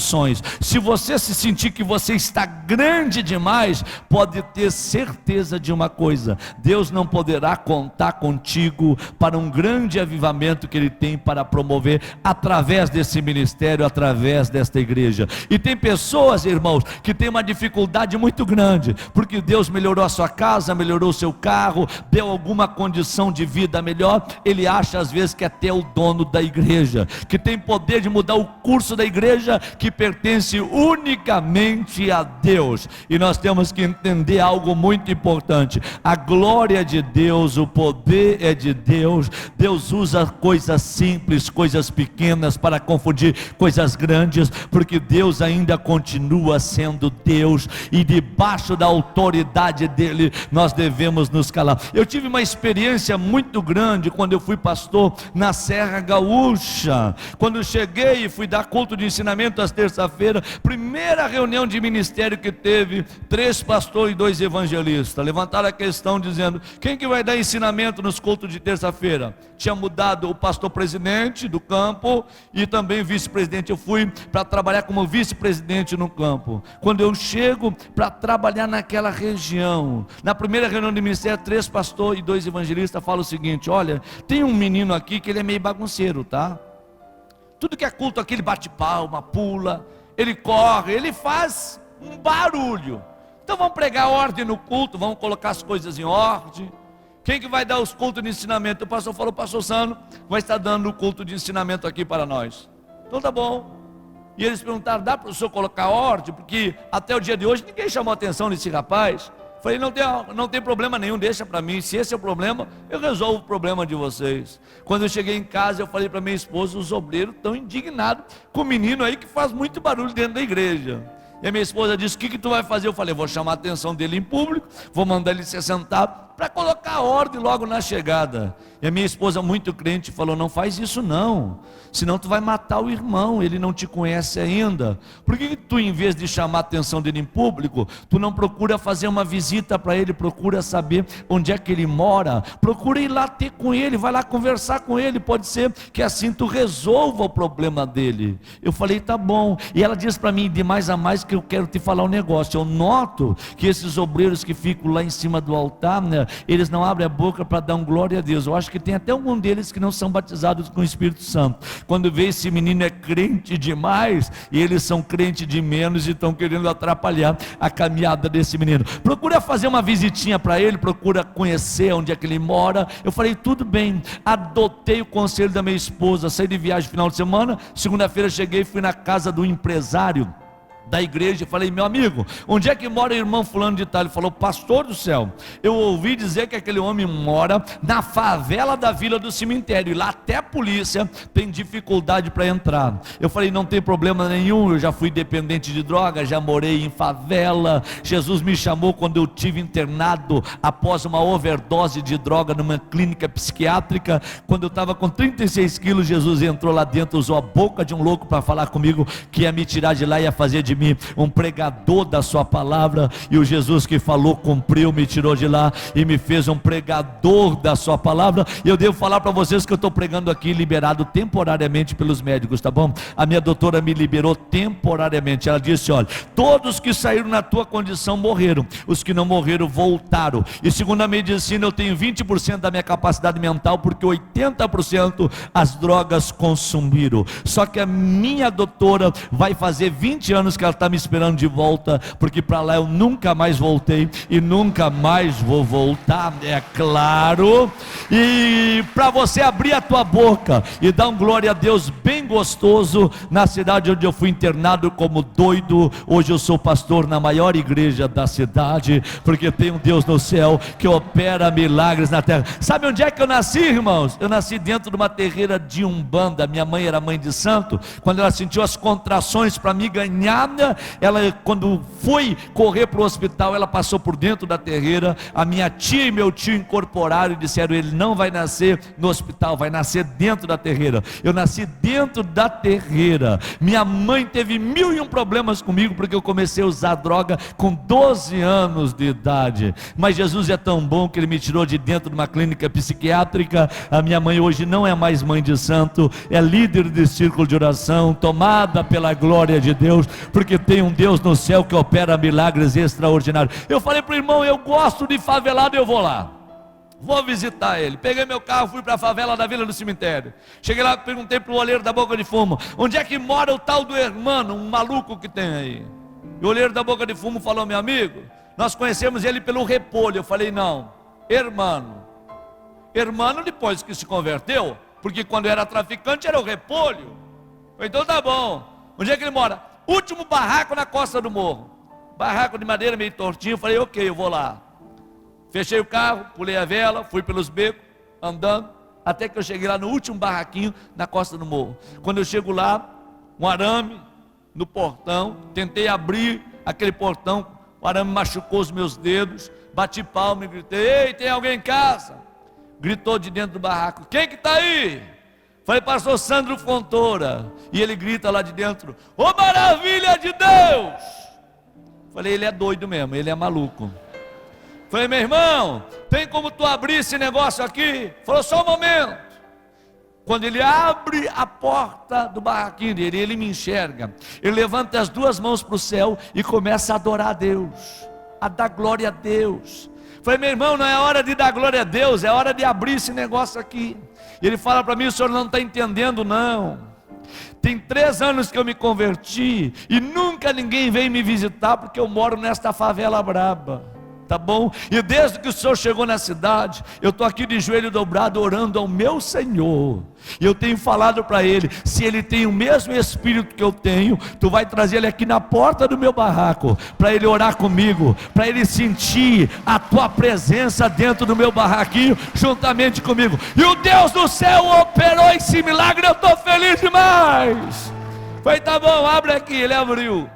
[SPEAKER 1] Se você se sentir que você está grande demais, pode ter certeza de uma coisa: Deus não poderá contar contigo para um grande avivamento que Ele tem para promover através desse ministério, através desta igreja. E tem pessoas, irmãos, que tem uma dificuldade muito grande, porque Deus melhorou a sua casa, melhorou o seu carro, deu alguma condição de vida melhor. Ele acha às vezes que é até o dono da igreja, que tem poder de mudar o curso da igreja, que pertence unicamente a Deus. E nós temos que entender algo muito importante: a glória é de Deus, o poder é de Deus. Deus usa coisas simples, coisas pequenas para confundir coisas grandes, porque Deus ainda continua sendo Deus, e debaixo da autoridade dele nós devemos nos calar. Eu tive uma experiência muito grande quando eu fui pastor na Serra Gaúcha. Quando eu cheguei e fui dar culto de ensinamento às terça-feira, primeira reunião de ministério que teve, 3 pastores e 2 evangelistas levantaram a questão dizendo: quem que vai dar ensinamento nos cultos de terça-feira? Tinha mudado o pastor presidente do campo e também vice-presidente. Eu fui para trabalhar como vice-presidente no campo. Quando eu chego para trabalhar naquela região, na primeira reunião de ministério, 3 pastores e 2 evangelistas falam o seguinte: olha, tem um menino aqui que ele é meio bagunceiro, tá? Tudo que é culto aqui ele bate palma, pula, ele corre, ele faz um barulho. Então vamos pregar ordem no culto, vamos colocar as coisas em ordem. Quem que vai dar os cultos de ensinamento? O pastor falou: pastor Sano vai estar dando o culto de ensinamento aqui para nós. Então tá bom. E eles perguntaram: dá para o senhor colocar ordem? Porque até o dia de hoje ninguém chamou a atenção desse rapaz. Falei: não tem problema nenhum, deixa para mim. Se esse é o problema, eu resolvo o problema de vocês. Quando eu cheguei em casa, eu falei para minha esposa: os obreiros estão indignados com o menino aí que faz muito barulho dentro da igreja. E a minha esposa disse: o que tu vai fazer? Eu falei: vou chamar a atenção dele em público, vou mandar ele se sentar para colocar ordem logo na chegada. E a minha esposa, muito crente, falou: não faz isso não, senão tu vai matar o irmão, ele não te conhece ainda. Por que tu, em vez de chamar a atenção dele em público, tu não procura fazer uma visita para ele, procura saber onde é que ele mora, procura ir lá ter com ele, vai lá conversar com ele, pode ser que assim tu resolva o problema dele. Eu falei: tá bom. E ela disse para mim, de mais a mais, que eu quero te falar um negócio: eu noto que esses obreiros que ficam lá em cima do altar, né, eles não abrem a boca para dar um glória a Deus. Eu acho que tem até algum deles que não são batizados com o Espírito Santo. Quando vê esse menino é crente demais, e eles são crente de menos e estão querendo atrapalhar a caminhada desse menino. Procura fazer uma visitinha para ele, procura conhecer onde é que ele mora. Eu falei: tudo bem. Adotei o conselho da minha esposa, saí de viagem final de semana, segunda-feira cheguei e fui na casa do empresário da igreja, e falei: meu amigo, onde é que mora o irmão fulano de tal? Ele falou: pastor do céu, eu ouvi dizer que aquele homem mora na favela da Vila do Cemitério, e lá até a polícia tem dificuldade para entrar. Eu falei: não tem problema nenhum, eu já fui dependente de droga, já morei em favela, Jesus me chamou quando eu tive internado após uma overdose de droga numa clínica psiquiátrica. Quando eu estava com 36 quilos, Jesus entrou lá dentro, usou a boca de um louco para falar comigo, que ia me tirar de lá e ia fazer de mim um pregador da sua palavra, e o Jesus que falou cumpriu, me tirou de lá e me fez um pregador da sua palavra. E eu devo falar para vocês que eu estou pregando aqui liberado temporariamente pelos médicos, tá bom? A minha doutora me liberou temporariamente. Ela disse: olha, todos que saíram na tua condição morreram, os que não morreram voltaram, e segundo a medicina eu tenho 20% da minha capacidade mental, porque 80% as drogas consumiram. Só que a minha doutora vai fazer 20 anos que ela está me esperando de volta, porque para lá eu nunca mais voltei e nunca mais vou voltar, é claro. E para você abrir a tua boca e dar um glória a Deus bem gostoso, na cidade onde eu fui internado como doido, hoje eu sou pastor na maior igreja da cidade, porque tem um Deus no céu que opera milagres na terra. Sabe onde é que eu nasci, irmãos? Eu nasci dentro de uma terreira de Umbanda. Minha mãe era mãe de santo. Quando ela sentiu as contrações para me ganhar, ela, quando foi correr para o hospital, ela passou por dentro da terreira. A minha tia e meu tio incorporaram e disseram: ele não vai nascer no hospital, vai nascer dentro da terreira. Eu nasci dentro da terreira. Minha mãe teve 1001 problemas comigo, porque eu comecei a usar droga com 12 anos de idade, mas Jesus é tão bom que ele me tirou de dentro de uma clínica psiquiátrica. A minha mãe hoje não é mais mãe de santo, é líder de círculo de oração, tomada pela glória de Deus, porque tem um Deus no céu que opera milagres extraordinários. Eu falei para o irmão: eu gosto de favelado, eu vou lá, vou visitar ele. Peguei meu carro, fui para a favela da Vila do Cemitério. Cheguei lá, perguntei para o olheiro da Boca de Fumo: onde é que mora o tal do Hermano, um maluco que tem aí? E o olheiro da Boca de Fumo falou: meu amigo, nós conhecemos ele pelo repolho. Eu falei: não, Hermano depois que se converteu, porque quando era traficante era o repolho. Então tá bom. Onde é que ele mora? Último barraco na costa do morro, barraco de madeira meio tortinho. Eu falei: ok, eu vou lá. Fechei o carro, pulei a vela, fui pelos becos, andando, até que eu cheguei lá no último barraquinho na costa do morro. Quando eu chego lá, um arame no portão, tentei abrir aquele portão, o arame machucou os meus dedos, bati palma e gritei: ei, tem alguém em casa? Gritou de dentro do barraco: quem que está aí? Falei: pastor Sandro Fontoura. E ele grita lá de dentro: ô maravilha de Deus! Falei: ele é doido mesmo, ele é maluco. Falei: meu irmão, tem como tu abrir esse negócio aqui? Falou: só um momento. Quando ele abre a porta do barraquinho dele, ele me enxerga, ele levanta as duas mãos para o céu e começa a adorar a Deus, a dar glória a Deus. Falei: meu irmão, não é hora de dar glória a Deus, é hora de abrir esse negócio aqui. E ele fala para mim: o senhor não está entendendo não, tem 3 anos que eu me converti e nunca ninguém veio me visitar, porque eu moro nesta favela braba. Tá bom? E desde que o senhor chegou na cidade, eu estou aqui de joelho dobrado orando ao meu Senhor, e eu tenho falado para ele: se ele tem o mesmo espírito que eu tenho, tu vai trazer ele aqui na porta do meu barraco, para ele orar comigo, para ele sentir a tua presença dentro do meu barraquinho, juntamente comigo. E o Deus do céu operou esse milagre, eu estou feliz demais. Falei: tá bom, abre aqui. Ele abriu.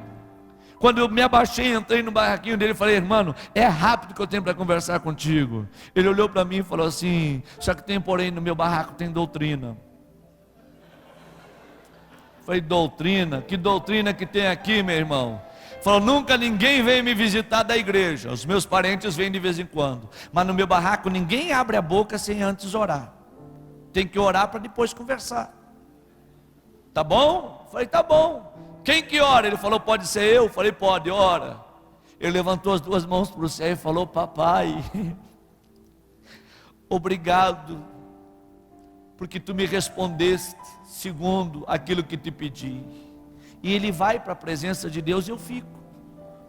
[SPEAKER 1] Quando eu me abaixei, entrei no barraquinho dele, falei: irmão, é rápido que eu tenho para conversar contigo. Ele olhou para mim e falou assim: só que tem, porém, no meu barraco tem doutrina. Falei: doutrina? Que doutrina que tem aqui, meu irmão? Falou: nunca ninguém veio me visitar da igreja, os meus parentes vêm de vez em quando, mas no meu barraco ninguém abre a boca sem antes orar. Tem que orar para depois conversar. Tá bom? Falei: tá bom. Quem que ora? Ele falou: pode ser eu. Falei: pode, ora. Ele levantou as duas mãos para o céu e falou: papai, obrigado, porque tu me respondeste segundo aquilo que te pedi. E ele vai para a presença de Deus, e eu fico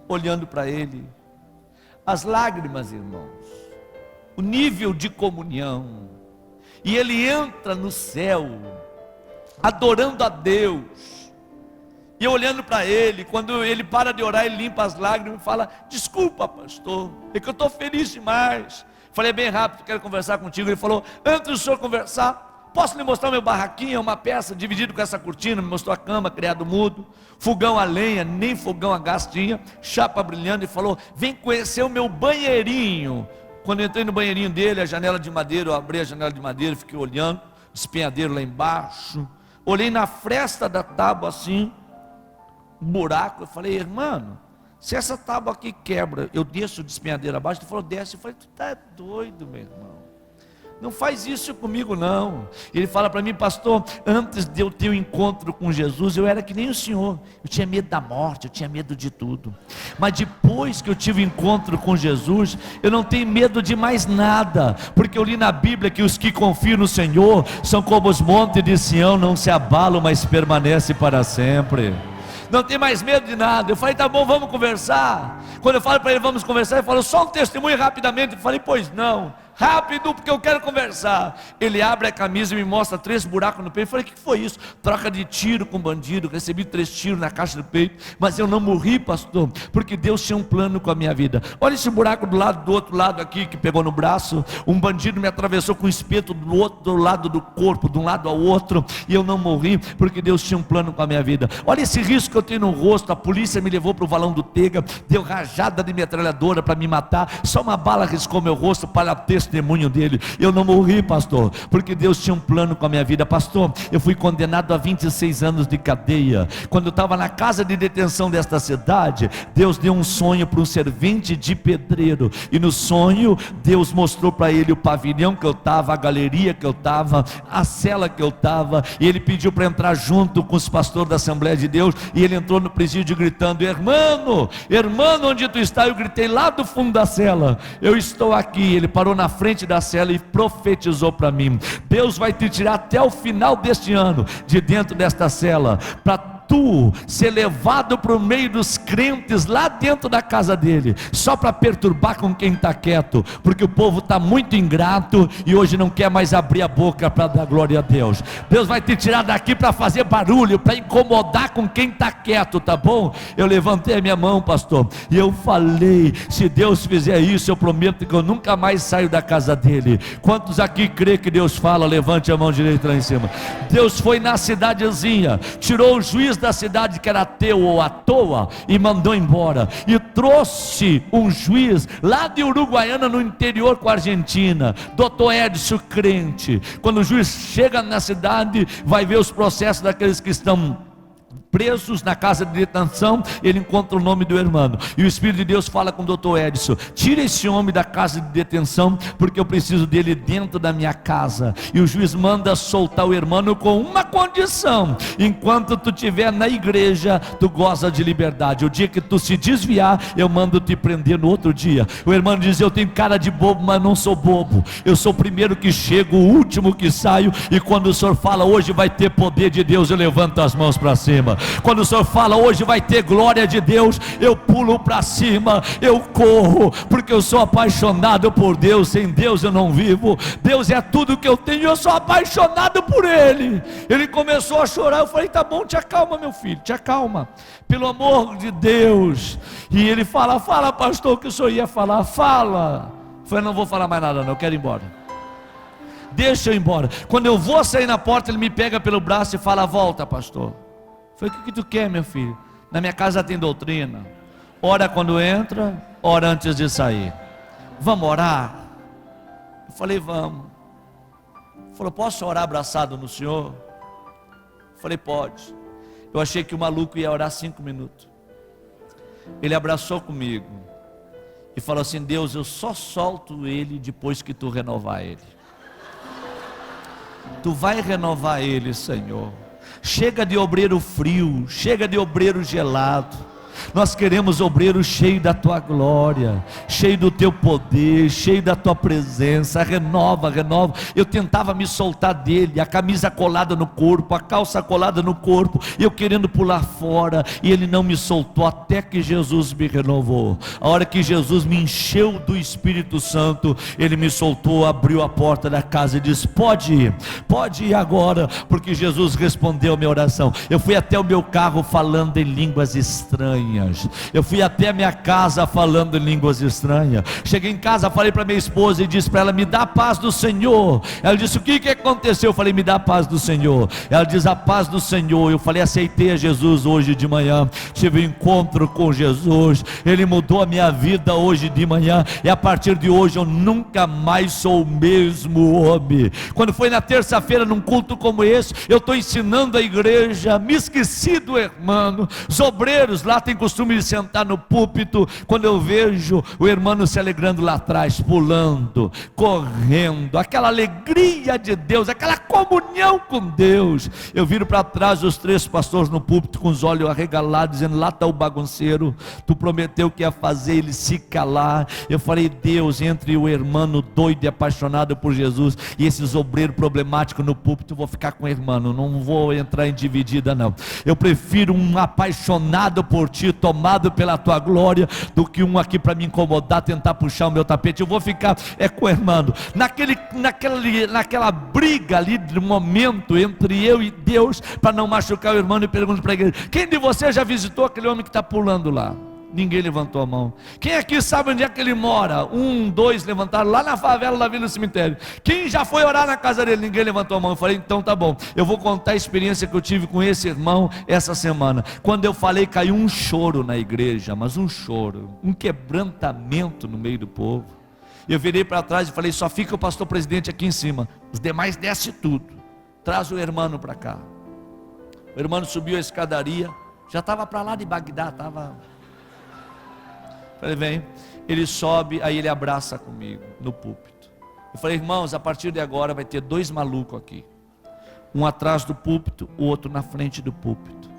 [SPEAKER 1] olhando para ele. As lágrimas, irmãos, o nível de comunhão, e ele entra no céu adorando a Deus. E eu olhando para ele, quando ele para de orar, ele limpa as lágrimas e fala: desculpa, pastor, é que eu estou feliz demais. Falei: bem rápido, quero conversar contigo. Ele falou: antes do senhor conversar, posso lhe mostrar meu barraquinho? É uma peça dividido com essa cortina. Me mostrou a cama, criado mudo, fogão a lenha, nem fogão a gás tinha, chapa brilhando, e falou: vem conhecer o meu banheirinho. Quando eu entrei no banheirinho dele, a janela de madeira, eu abri a janela de madeira, fiquei olhando, despenhadeiro lá embaixo, olhei na fresta da tábua assim, um buraco. Eu falei: irmão, se essa tábua aqui quebra, eu desço o despenhadeiro abaixo. Ele falou: desce. Eu falei: tu tá doido, meu irmão, não faz isso comigo não. Ele fala para mim: pastor, antes de eu ter o encontro com Jesus, eu era que nem o senhor, eu tinha medo da morte, eu tinha medo de tudo, mas depois que eu tive o encontro com Jesus, eu não tenho medo de mais nada, porque eu li na Bíblia que os que confiam no Senhor são como os montes de Sião, não se abalam, mas permanecem para sempre. Não tem mais medo de nada. Eu falei: tá bom, vamos conversar. Quando eu falo para ele: vamos conversar, ele falou: só um testemunho rapidamente. Eu falei: pois não, rápido, porque eu quero conversar. Ele abre a camisa e me mostra 3 buracos no peito. Eu falei: o que foi isso? Troca de tiro com bandido. Recebi 3 tiros na caixa do peito, mas eu não morri, pastor, porque Deus tinha um plano com a minha vida. Olha esse buraco do outro lado aqui, que pegou no braço. Um bandido me atravessou com um espeto do outro lado do corpo, de um lado ao outro, e eu não morri, porque Deus tinha um plano com a minha vida. Olha esse risco que eu tenho no rosto. A polícia me levou para o valão do Tega, deu rajada de metralhadora para me matar, só uma bala riscou meu rosto para testemunho dele. Eu não morri, pastor, porque Deus tinha um plano com a minha vida. Pastor, eu fui condenado a 26 anos de cadeia. Quando eu estava na casa de detenção desta cidade, Deus deu um sonho para um servente de pedreiro, e no sonho Deus mostrou para ele o pavilhão que eu estava, a galeria que eu estava, a cela que eu estava, e ele pediu para entrar junto com os pastores da Assembleia de Deus, e ele entrou no presídio gritando: irmão, onde tu está? Eu gritei lá do fundo da cela: eu estou aqui. Ele parou na frente da cela e profetizou para mim: Deus vai te tirar até o final deste ano de dentro desta cela, para tu ser levado para o meio dos crentes lá dentro da casa dele, só para perturbar com quem está quieto, porque o povo está muito ingrato e hoje não quer mais abrir a boca para dar glória a Deus. Deus vai te tirar daqui para fazer barulho, para incomodar com quem está quieto, tá bom? Eu levantei a minha mão, pastor, e eu falei: se Deus fizer isso, eu prometo que eu nunca mais saio da casa dele. Quantos aqui crê que Deus fala? Levante a mão direita lá em cima. Deus foi na cidadezinha, tirou o juiz da cidade que era ateu ou à toa e mandou embora, e trouxe um juiz lá de Uruguaiana, no interior com a Argentina, Dr. Edson, crente. Quando o juiz chega na cidade, vai ver os processos daqueles que estão presos na casa de detenção, ele encontra o nome do irmão, e o Espírito de Deus fala com o doutor Edson: tira esse homem da casa de detenção, porque eu preciso dele dentro da minha casa. E o juiz manda soltar o irmão com uma condição: enquanto tu estiver na igreja, tu goza de liberdade. O dia que tu se desviar, eu mando te prender no outro dia. O irmão diz: eu tenho cara de bobo, mas não sou bobo, eu sou o primeiro que chego, o último que saio, e quando o senhor fala hoje vai ter poder de Deus, eu levanto as mãos para cima. Quando o Senhor fala hoje vai ter glória de Deus, eu pulo para cima, eu corro, porque eu sou apaixonado por Deus. Sem Deus eu não vivo. Deus é tudo que eu tenho, eu sou apaixonado por Ele. Ele começou a chorar. Eu falei: tá bom, te acalma, meu filho, te acalma, pelo amor de Deus. E ele fala: fala, pastor, o que o senhor ia falar? Fala. Eu falei: não vou falar mais nada não, eu quero ir embora, deixa eu ir embora. Quando eu vou sair na porta, ele me pega pelo braço e fala: volta, pastor. Eu falei: o que tu quer, meu filho? Na minha casa tem doutrina: ora quando entra, ora antes de sair. Vamos orar? Eu falei: vamos. Ele falou: posso orar abraçado no senhor? Eu falei: pode. Eu achei que o maluco ia orar 5 minutos. Ele abraçou comigo e falou assim: Deus, eu só solto ele depois que tu renovar ele. Tu vai renovar ele, Senhor. Chega de obreiro frio, chega de obreiro gelado. Nós queremos obreiro cheio da tua glória, cheio do teu poder, cheio da tua presença. Renova, renova. Eu tentava me soltar dele, a camisa colada no corpo, a calça colada no corpo, eu querendo pular fora, e ele não me soltou até que Jesus me renovou. A hora que Jesus me encheu do Espírito Santo, ele me soltou, abriu a porta da casa e disse: pode ir agora, porque Jesus respondeu a minha oração. Eu fui até o meu carro falando em línguas estranhas, eu fui até a minha casa falando em línguas estranhas. Cheguei em casa, falei para minha esposa e disse para ela: me dá a paz do Senhor. Ela disse: o que aconteceu? Eu falei: me dá a paz do Senhor. Ela diz: a paz do Senhor. Eu falei: aceitei a Jesus hoje de manhã, tive um encontro com Jesus, ele mudou a minha vida hoje de manhã, e a partir de hoje eu nunca mais sou o mesmo homem. Quando foi na terça-feira, num culto como esse, eu estou ensinando a igreja, me esqueci do irmão. Os obreiros lá têm costume de sentar no púlpito, quando eu vejo o irmão se alegrando lá atrás, pulando, correndo, aquela alegria de Deus, aquela comunhão com Deus. Eu viro para trás, os 3 pastores no púlpito com os olhos arregalados, dizendo: lá está o bagunceiro, tu prometeu que ia fazer ele se calar. Eu falei: Deus, entre o irmão doido e apaixonado por Jesus e esses obreiros problemáticos no púlpito, eu vou ficar com o irmão, não vou entrar em dividida não. Eu prefiro um apaixonado por ti, tomado pela tua glória, do que um aqui para me incomodar, tentar puxar o meu tapete. Eu vou ficar com o irmão. Naquela briga ali, de momento entre eu e Deus, para não machucar o irmão, eu pergunto para a igreja: quem de vocês já visitou aquele homem que está pulando lá? Ninguém levantou a mão. Quem aqui sabe onde é que ele mora? 1, 2 levantaram, lá na favela da Vila do Cemitério. Quem já foi orar na casa dele? Ninguém levantou a mão. Eu falei: então tá bom, eu vou contar a experiência que eu tive com esse irmão essa semana. Quando eu falei, caiu um choro na igreja, mas um choro, um quebrantamento no meio do povo. Eu virei para trás e falei: só fica o pastor presidente aqui em cima, os demais desce tudo, traz o irmão para cá. O irmão subiu a escadaria, já estava para lá de Bagdá, estava... Falei: vem. Ele sobe, aí ele abraça comigo no púlpito. Eu falei: irmãos, a partir de agora vai ter 2 malucos aqui, um atrás do púlpito, o outro na frente do púlpito.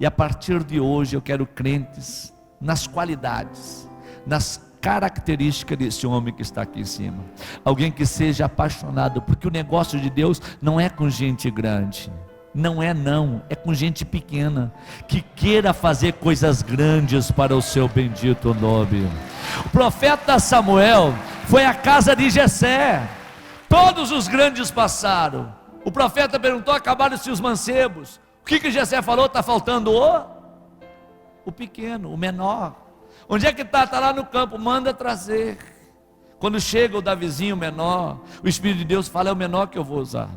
[SPEAKER 1] E a partir de hoje eu quero crentes nas qualidades, nas características desse homem que está aqui em cima. Alguém que seja apaixonado, porque o negócio de Deus não é com gente grande, não, é com gente pequena, que queira fazer coisas grandes para o seu bendito nome. O profeta Samuel foi à casa de Jessé, todos os grandes passaram. O profeta perguntou: acabaram-se os mancebos? O que Jessé falou? Está faltando o pequeno, o menor. Onde é que está? Está lá no campo, manda trazer. Quando chega o Davizinho menor, o Espírito de Deus fala: é o menor que eu vou usar,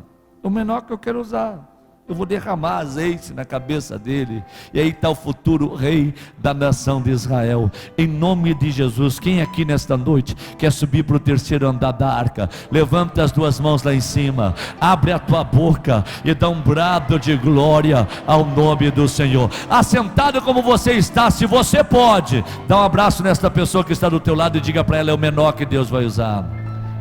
[SPEAKER 1] é o menor que eu quero usar. Eu vou derramar azeite na cabeça dele, e aí está o futuro rei da nação de Israel. Em nome de Jesus, quem aqui nesta noite quer subir para o 3º andar da arca? Levanta as 2 mãos lá em cima, abre a tua boca e dá um brado de glória ao nome do Senhor. Assentado como você está, se você pode, dá um abraço nesta pessoa que está do teu lado e diga para ela: é o menor que Deus vai usar.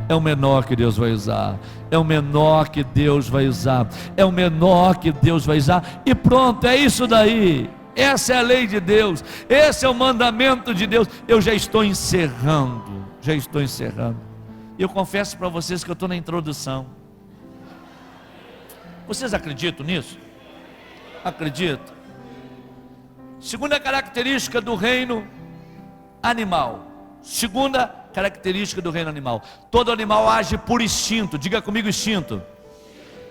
[SPEAKER 1] É o menor que Deus vai usar. É o menor que Deus vai usar. É o menor que Deus vai usar. E pronto, é isso daí. Essa é a lei de Deus. Esse é o mandamento de Deus. Eu já estou encerrando. Eu confesso para vocês que eu estou na introdução. Vocês acreditam nisso? Acreditam? Segunda característica do reino animal. Segunda característica do reino animal: todo animal age por instinto. Diga comigo: instinto.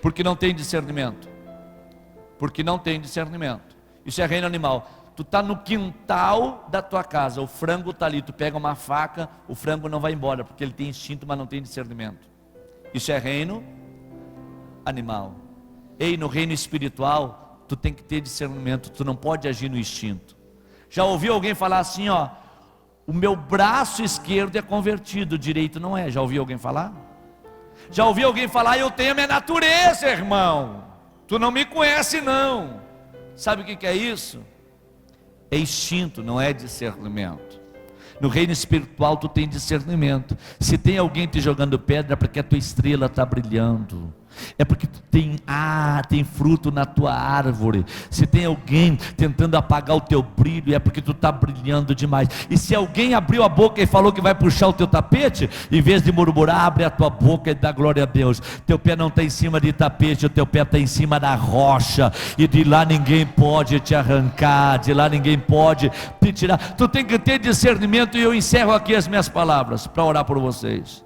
[SPEAKER 1] Porque não tem discernimento. Isso é reino animal. Tu está no quintal da tua casa, o frango está ali, tu pega uma faca, o frango não vai embora, porque ele tem instinto, mas não tem discernimento. Isso é reino animal. Ei, no reino espiritual, tu tem que ter discernimento, tu não pode agir no instinto. Já ouviu alguém falar assim: ó, o meu braço esquerdo é convertido, o direito não é? Já ouviu alguém falar? Já ouviu alguém falar: eu tenho a minha natureza, irmão, tu não me conhece não. Sabe o que é isso? É instinto, não é discernimento. No reino espiritual tu tem discernimento. Se tem alguém te jogando pedra, porque a tua estrela está brilhando. é porque tu tem fruto na tua árvore. Se tem alguém tentando apagar o teu brilho, é porque tu está brilhando demais. E se alguém abriu a boca e falou que vai puxar o teu tapete, em vez de murmurar, abre a tua boca e dá glória a Deus. Teu pé não está em cima de tapete, o teu pé está em cima da rocha, e de lá ninguém pode te arrancar, de lá ninguém pode te tirar. Tu tem que ter discernimento. E eu encerro aqui as minhas palavras para orar por vocês.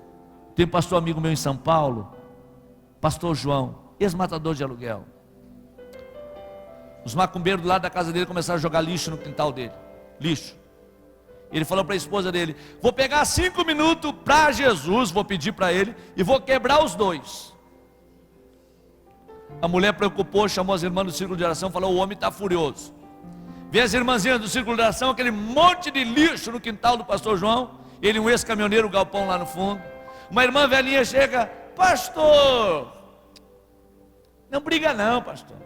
[SPEAKER 1] Tem um pastor amigo meu em São Paulo, pastor João, ex-matador de aluguel. Os macumbeiros do lado da casa dele começaram a jogar lixo no quintal dele. Lixo. Ele falou para a esposa dele: vou pegar 5 minutos para Jesus, vou pedir para ele, e vou quebrar os dois. A mulher preocupou, chamou as irmãs do círculo de oração, falou: o homem está furioso. Vê as irmãzinhas do círculo de oração, aquele monte de lixo no quintal do pastor João, ele um ex-caminhoneiro, o galpão lá no fundo. Uma irmã velhinha chega: pastor, não briga não, pastor,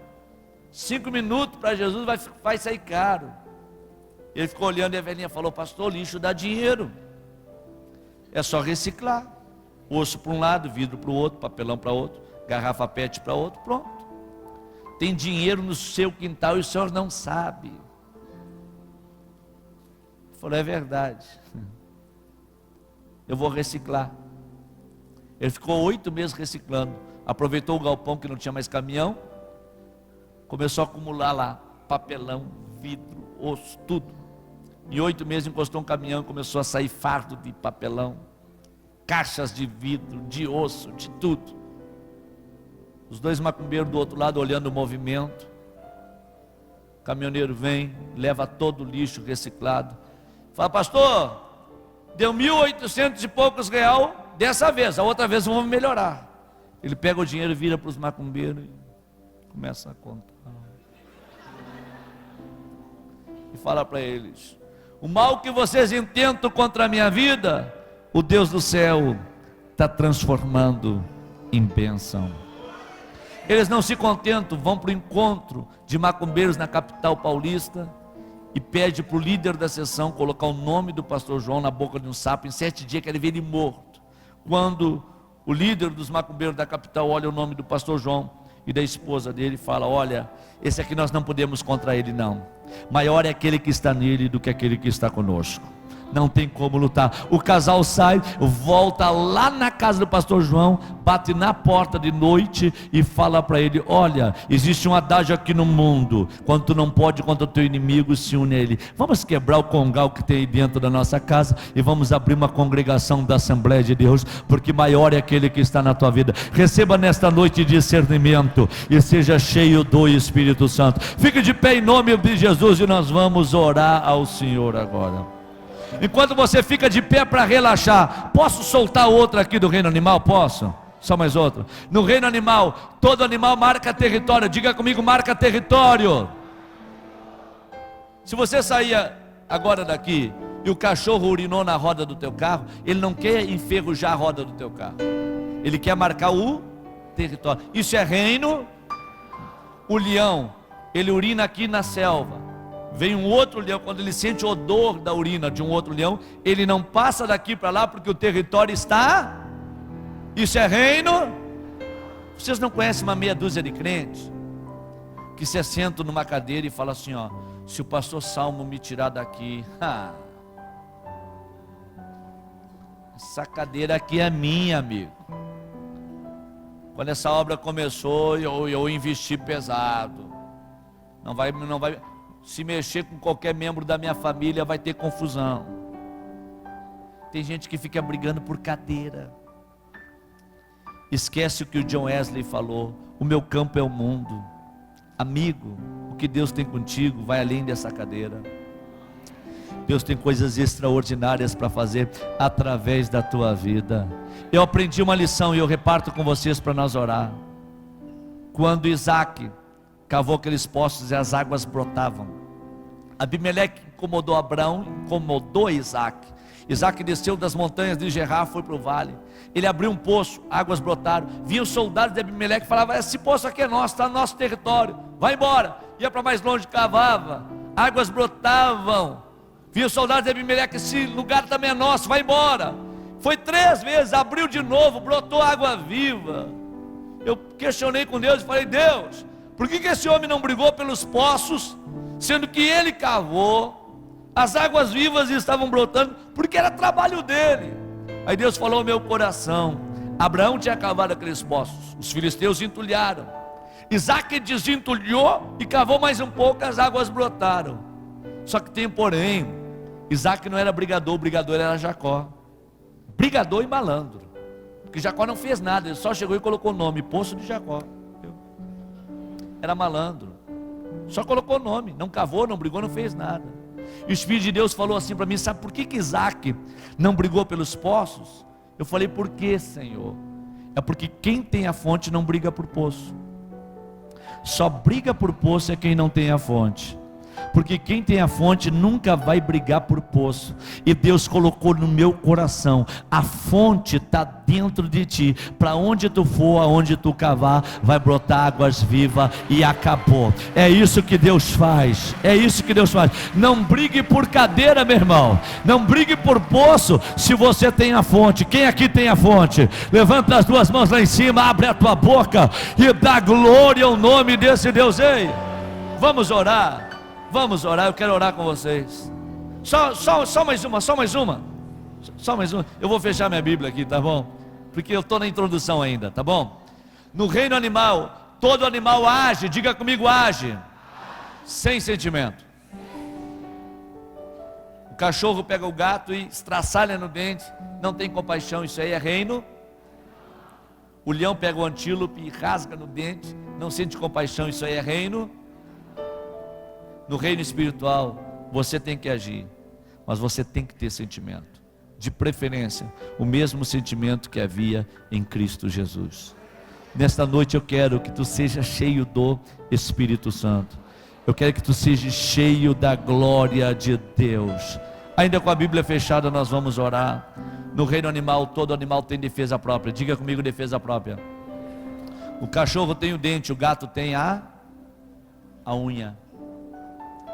[SPEAKER 1] 5 minutos para Jesus vai sair caro. Ele ficou olhando e a velhinha falou: pastor, lixo dá dinheiro, é só reciclar, osso para um lado, vidro para o outro, papelão para outro, garrafa PET para outro, pronto. Tem dinheiro no seu quintal e o senhor não sabe. Ele falou: é verdade, eu vou reciclar. Ele ficou 8 meses reciclando, aproveitou o galpão que não tinha mais caminhão, começou a acumular lá papelão, vidro, osso, tudo. Em 8 meses encostou um caminhão e começou a sair fardo de papelão, caixas de vidro, de osso, de tudo. Os dois macumbeiros do outro lado olhando o movimento. O caminhoneiro vem, leva todo o lixo reciclado, fala: pastor, deu 1.800 e poucos real dessa vez, a outra vez vamos melhorar. Ele pega o dinheiro, vira para os macumbeiros e começa a contar. E fala para eles: o mal que vocês intentam contra a minha vida, o Deus do céu está transformando em bênção. Eles não se contentam, vão para o encontro de macumbeiros na capital paulista e pede para o líder da sessão colocar o nome do pastor João na boca de um sapo. Em 7 dias querem ver ele morto. Quando o líder dos macumbeiros da capital olha o nome do pastor João e da esposa dele e fala: olha, esse aqui nós não podemos contra ele não, maior é aquele que está nele do que aquele que está conosco, não tem como lutar. O casal sai, volta lá na casa do pastor João, bate na porta de noite e fala para ele: olha, existe um adágio aqui no mundo, quando tu não pode contra o teu inimigo, se une a ele. Vamos quebrar o congal que tem aí dentro da nossa casa e vamos abrir uma congregação da Assembleia de Deus, porque maior é aquele que está na tua vida. Receba nesta noite discernimento e seja cheio do Espírito Santo. Fique de pé em nome de Jesus e nós vamos orar ao Senhor agora. Enquanto você fica de pé para relaxar, posso soltar outra aqui do reino animal? Posso? Só mais outra. No reino animal, todo animal marca território. Diga comigo: marca território. Se você sair agora daqui e o cachorro urinou na roda do teu carro, ele não quer enferrujar a roda do teu carro, ele quer marcar o território. Isso é reino. O leão, ele urina aqui na selva, vem um outro leão, quando ele sente o odor da urina de um outro leão, ele não passa daqui para lá porque o território está. Isso é reino. Vocês não conhecem uma meia dúzia de crentes que se assentam numa cadeira e falam assim: ó, se o pastor Salmo me tirar daqui, essa cadeira aqui é minha, amigo. Quando essa obra começou, eu investi pesado. Não vai se mexer com qualquer membro da minha família, vai ter confusão. Tem gente que fica brigando por cadeira. Esquece o que o John Wesley falou: o meu campo é o mundo. Amigo, o que Deus tem contigo vai além dessa cadeira. Deus tem coisas extraordinárias para fazer através da tua vida. Eu aprendi uma lição e eu reparto com vocês para nós orar. Quando Isaac cavou aqueles poços e as águas brotavam, Abimeleque incomodou Abraão, incomodou Isaac. Isaac desceu das montanhas de Gerar, foi para o vale. Ele abriu um poço, águas brotaram. Vinha os soldados de Abimeleque e falavam: esse poço aqui é nosso, está no nosso território, vai embora. Ia para mais longe, cavava, águas brotavam. Vinha os soldados de Abimeleque: esse lugar também é nosso, vai embora. Foi 3 vezes, abriu de novo, brotou água viva. Eu questionei com Deus e falei: Deus, por que esse homem não brigou pelos poços, sendo que ele cavou, as águas vivas estavam brotando, porque era trabalho dele? Aí Deus falou ao meu coração: Abraão tinha cavado aqueles poços, os filisteus entulharam, Isaac desentulhou e cavou mais um pouco, as águas brotaram. Só que tem um porém: Isaac não era brigador, o brigador era Jacó. Brigador e malandro, porque Jacó não fez nada, ele só chegou e colocou o nome, Poço de Jacó. Era malandro, só colocou o nome, não cavou, não brigou, não fez nada. E o Espírito de Deus falou assim para mim: sabe por que Isaac não brigou pelos poços? Eu falei: por que, Senhor? É porque quem tem a fonte não briga por poço. Só briga por poço é quem não tem a fonte. Porque quem tem a fonte nunca vai brigar por poço. E Deus colocou no meu coração: a fonte está dentro de ti. Para onde tu for, aonde tu cavar, vai brotar águas vivas. E acabou. É isso que Deus faz. É isso que Deus faz. Não brigue por cadeira, meu irmão. Não brigue por poço, se você tem a fonte. Quem aqui tem a fonte? Levanta as duas mãos lá em cima, abre a tua boca e dá glória ao nome desse Deus. Ei, vamos orar. Vamos orar, eu quero orar com vocês. Só mais uma. Eu vou fechar minha Bíblia aqui, tá bom? Porque eu estou na introdução ainda, tá bom? No reino animal, todo animal age, diga comigo, age, sem sentimento. O cachorro pega o gato e estraçalha no dente, não tem compaixão, isso aí é reino. O leão pega o antílope e rasga no dente, não sente compaixão, isso aí é reino. No reino espiritual, você tem que agir, mas você tem que ter sentimento, de preferência, o mesmo sentimento que havia em Cristo Jesus. Nesta noite eu quero que tu seja cheio do Espírito Santo, eu quero que tu seja cheio da glória de Deus. Ainda com a Bíblia fechada, nós vamos orar. No reino animal, todo animal tem defesa própria, diga comigo, defesa própria. O cachorro tem o dente, o gato tem a unha.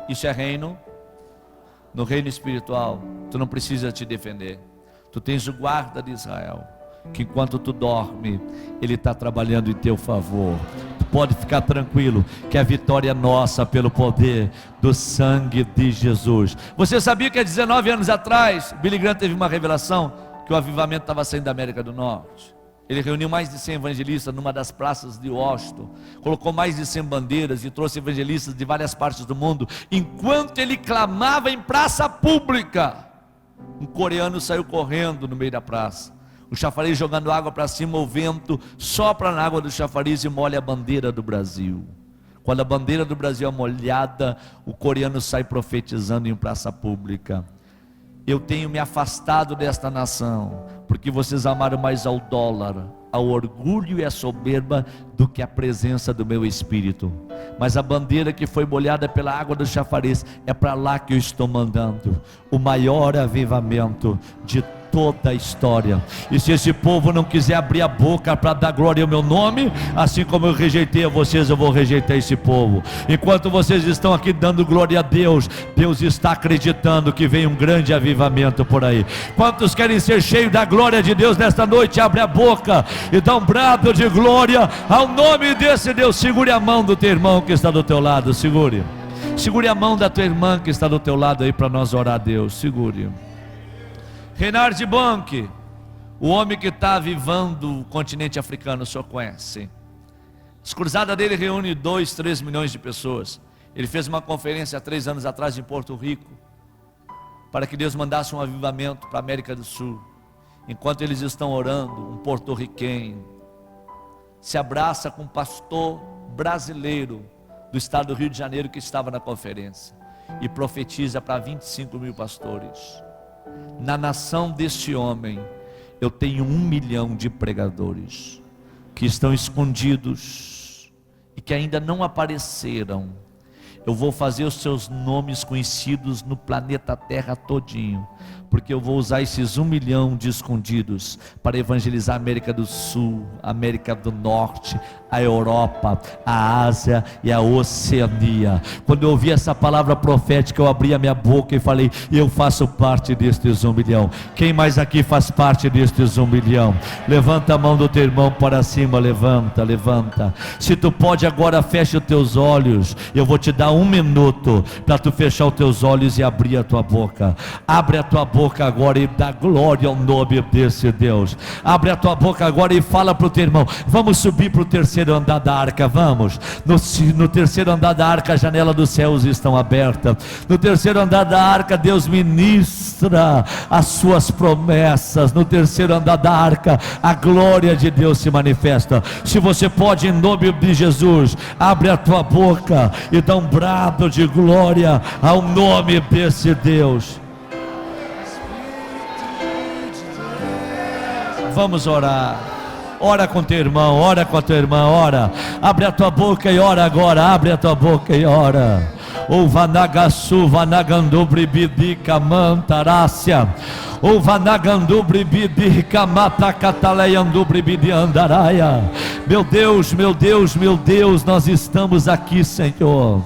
[SPEAKER 1] Isso é reino. No reino espiritual, tu não precisa te defender. Tu tens o guarda de Israel, que enquanto tu dorme, ele está trabalhando em teu favor. Tu pode ficar tranquilo, que a vitória é nossa pelo poder do sangue de Jesus. Você sabia que há 19 anos atrás, Billy Graham teve uma revelação, que o avivamento estava saindo da América do Norte. Ele reuniu mais de 100 evangelistas numa das praças de Washington, colocou mais de 100 bandeiras e trouxe evangelistas de várias partes do mundo. Enquanto ele clamava em praça pública, um coreano saiu correndo no meio da praça, o chafariz jogando água para cima, o vento sopra na água do chafariz e molha a bandeira do Brasil. Quando a bandeira do Brasil é molhada, o coreano sai profetizando em praça pública: eu tenho me afastado desta nação, porque vocês amaram mais ao dólar, ao orgulho e à soberba, do que a presença do meu Espírito. Mas a bandeira que foi molhada pela água do chafariz, é para lá que eu estou mandando o maior avivamento de toda a história. E se esse povo não quiser abrir a boca para dar glória ao meu nome, assim como eu rejeitei a vocês, eu vou rejeitar esse povo. Enquanto vocês estão aqui dando glória a Deus, Deus está acreditando que vem um grande avivamento por aí. Quantos querem ser cheios da glória de Deus nesta noite? Abre a boca e dá um brado de glória ao nome desse Deus. Segure a mão do teu irmão que está do teu lado, segure a mão da tua irmã que está do teu lado aí, para nós orar a Deus. Segure. Reinhard Bonnke, o homem que está avivando o continente africano, o senhor conhece? As cruzadas dele reúne 2, 3 milhões de pessoas. Ele fez uma conferência há 3 anos atrás em Porto Rico, para que Deus mandasse um avivamento para a América do Sul. Enquanto eles estão orando, um porto-riquenho se abraça com um pastor brasileiro do estado do Rio de Janeiro, que estava na conferência, e profetiza para 25 mil pastores. Na nação deste homem, eu tenho 1 milhão de pregadores, que estão escondidos, e que ainda não apareceram. Eu vou fazer os seus nomes conhecidos no planeta Terra todinho, porque eu vou usar esses 1 milhão de escondidos, para evangelizar a América do Sul, América do Norte, a Europa, a Ásia e a Oceania. Quando eu ouvi essa palavra profética, eu abri a minha boca e falei: eu faço parte destes 1 milhão. Quem mais aqui faz parte destes 1 milhão? Levanta a mão do teu irmão para cima, levanta, levanta. Se tu pode agora, fecha os teus olhos. Eu vou te dar 1 minuto para tu fechar os teus olhos e abrir a tua boca. Abre a tua boca agora e dá glória ao nome desse Deus. Abre a tua boca agora e fala para o teu irmão: vamos subir para o terceiro andar da arca, vamos. No terceiro andar da arca, a janela dos céus estão abertas. No terceiro andar da arca, Deus ministra as suas promessas. No terceiro andar da arca, a glória de Deus se manifesta. Se você pode, em nome de Jesus, abre a tua boca e dá um brado de glória ao nome desse Deus. Vamos orar. Ora com teu irmão, ora com a tua irmã, ora. Abre a tua boca e ora agora. Abre a tua boca e ora. O vanagasu vanagandubri bidika mantarácia. O vanagandubri bidika matakataleyandubri bidiandaraia. Meu Deus, meu Deus, meu Deus, nós estamos aqui, Senhor,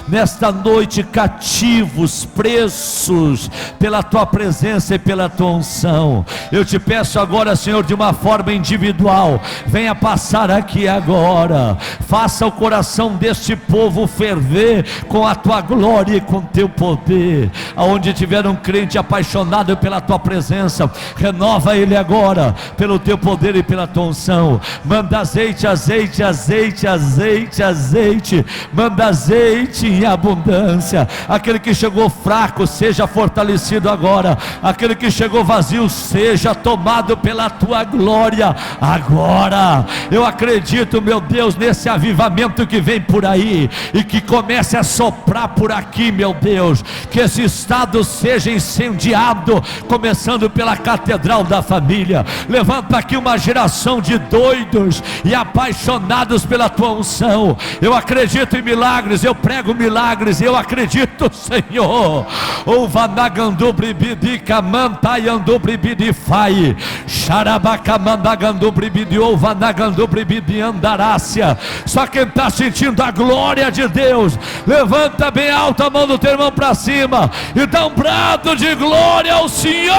[SPEAKER 1] nesta noite cativos, presos pela tua presença e pela tua unção. Eu te peço agora, Senhor, de uma forma individual, venha passar aqui agora, faça o coração deste povo ferver com a tua glória e com teu poder. Aonde tiver um crente apaixonado pela tua presença, renova ele agora pelo teu poder e pela tua unção. Manda azeite, azeite, azeite, azeite, azeite. Manda azeite em abundância. Aquele que chegou fraco, seja fortalecido agora. Aquele que chegou vazio, seja tomado pela tua glória agora. Eu acredito, meu Deus, nesse avivamento que vem por aí e que comece a soprar por aqui, meu Deus. Que esse estado seja incendiado, começando pela catedral da família. Levanta aqui uma geração de doidos e apaixonados pela tua unção. Eu acredito em milagres, eu prego milagres, eu acredito, Senhor. O vanagandubribidika mantayandubribidifai xarabacamandagandubribidi ou vanagandubribidi andarácia. Só quem está sentindo a glória de Deus, levanta bem alto a mão do teu irmão para cima e dá um brado de glória ao Senhor.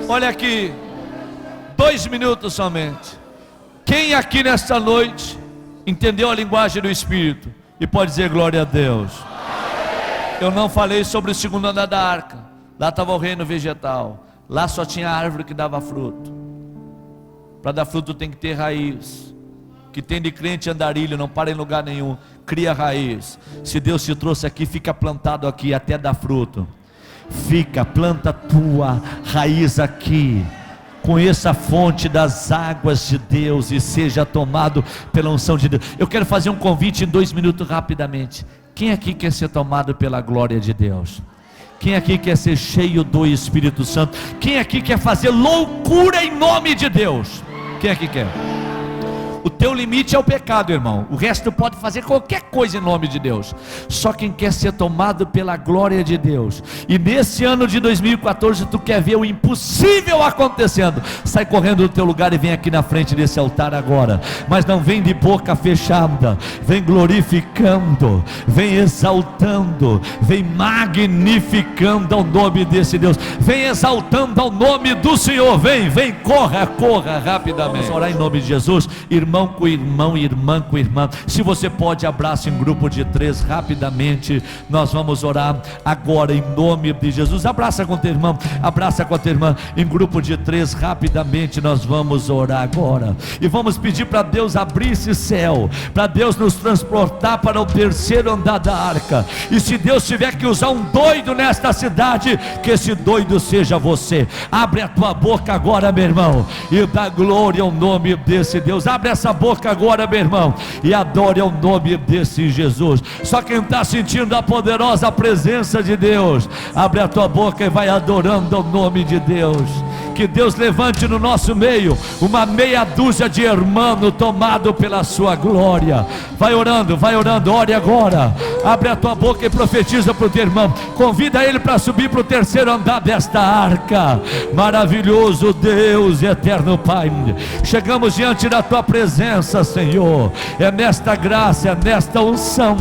[SPEAKER 1] Olha aqui, 2 minutos somente. Quem aqui nesta noite entendeu a linguagem do Espírito e pode dizer glória a Deus? Eu não falei sobre o segundo andar da arca. Lá estava o reino vegetal. Lá só tinha árvore que dava fruto. Para dar fruto tem que ter raiz. Que tem de crente andarilho, não para em lugar nenhum. Cria raiz. Se Deus te trouxe aqui, fica plantado aqui até dar fruto. Fica, planta tua raiz aqui. Conheça a fonte das águas de Deus e seja tomado pela unção de Deus. Eu quero fazer um convite em 2 minutos rapidamente. Quem aqui quer ser tomado pela glória de Deus? Quem aqui quer ser cheio do Espírito Santo? Quem aqui quer fazer loucura em nome de Deus? Quem aqui quer? O teu limite é o pecado, irmão. O resto pode fazer qualquer coisa em nome de Deus. Só quem quer ser tomado pela glória de Deus. E nesse ano de 2014 tu quer ver o impossível acontecendo, sai correndo do teu lugar e vem aqui na frente desse altar agora. Mas não vem de boca fechada. Vem glorificando, vem exaltando, vem magnificando ao nome desse Deus. Vem exaltando ao nome do Senhor. Vem, corra rapidamente. Vamos orar em nome de Jesus. Irmão com irmão, irmã com irmã. Se você pode, abraça em grupo de 3 rapidamente. Nós vamos orar agora em nome de Jesus. Abraça com teu irmão, abraça com a tua irmã em grupo de 3 rapidamente. Nós vamos orar agora e vamos pedir para Deus abrir esse céu, para Deus nos transportar para o terceiro andar da arca. E se Deus tiver que usar um doido nesta cidade, que esse doido seja você. Abre a tua boca agora, meu irmão, e dá glória ao nome desse Deus. Abre essa boca agora, meu irmão, e adore ao nome desse Jesus. Só quem está sentindo a poderosa presença de Deus, abre a tua boca e vai adorando ao nome de Deus. Que Deus levante no nosso meio uma meia dúzia de irmãos tomado pela sua glória. Vai orando, ore agora. Abre a tua boca e profetiza para o teu irmão. Convida ele para subir para o terceiro andar desta arca. Maravilhoso Deus e eterno Pai, chegamos diante da tua presença, Senhor. É nesta graça, é nesta unção,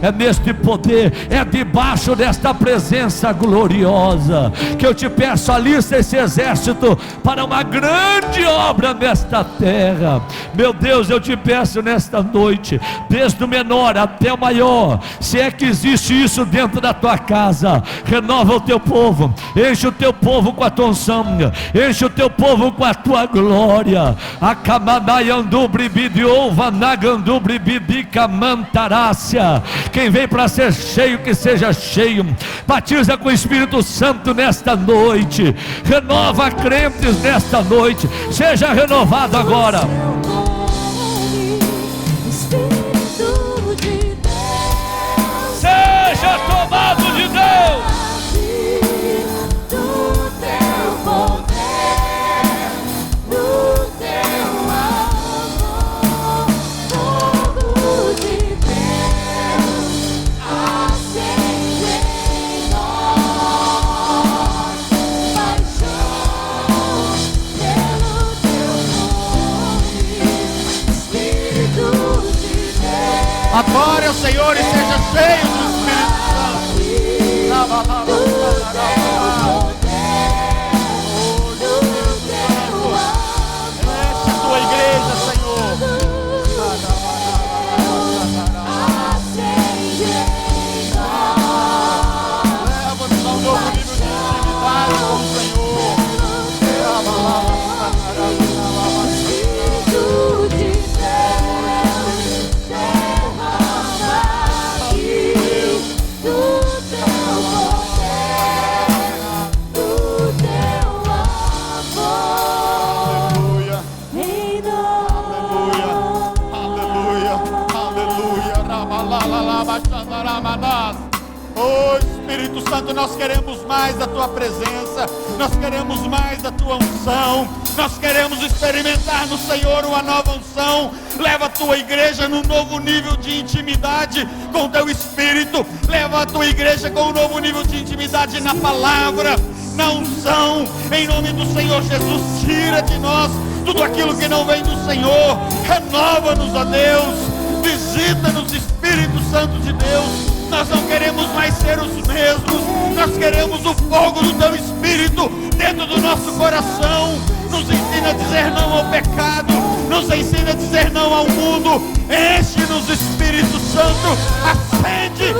[SPEAKER 1] é neste poder, é debaixo desta presença gloriosa que eu te peço, alista esse exército para uma grande obra nesta terra. Meu Deus, eu te peço nesta noite, desde o menor até o maior, se é que existe isso dentro da tua casa, renova o teu povo, enche o teu povo com a tua unção, enche o teu povo com a tua glória. Quem vem para ser cheio, que seja cheio. Batiza com o Espírito Santo nesta noite, renova crentes nesta noite. Seja renovado agora. Seja tomado de Deus.
[SPEAKER 2] Adore ao Senhor e seja cheio do Espírito Santo. Enche a tua igreja, Senhor. Leva-nos a um novo nível de intimidade com o Senhor. Oh Espírito Santo, nós queremos mais da tua presença, nós queremos mais da tua unção, nós queremos experimentar no Senhor uma nova unção. Leva a tua igreja num novo nível de intimidade com o teu Espírito, leva a tua igreja com um novo nível de intimidade na palavra, na unção, em nome do Senhor Jesus. Tira de nós tudo aquilo que não vem do Senhor, renova-nos, ó Deus, visita-nos, Espírito Santo de Deus. Nós não queremos mais ser os mesmos, nós queremos o fogo do teu Espírito dentro do nosso coração. Nos ensina a dizer não ao pecado, nos ensina a dizer não ao mundo. Enche-nos, Espírito Santo, acende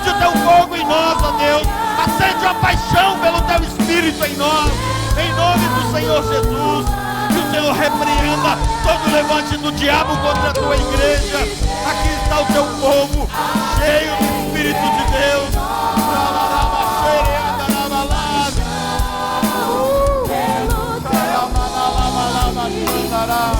[SPEAKER 2] o teu fogo em nós, ó Deus, acende a paixão pelo teu Espírito em nós, em nome do Senhor Jesus. Que o Senhor repreenda todo levante do diabo contra a tua igreja. Aqui está o teu povo, cheio do Espírito de Deus. Pelo teu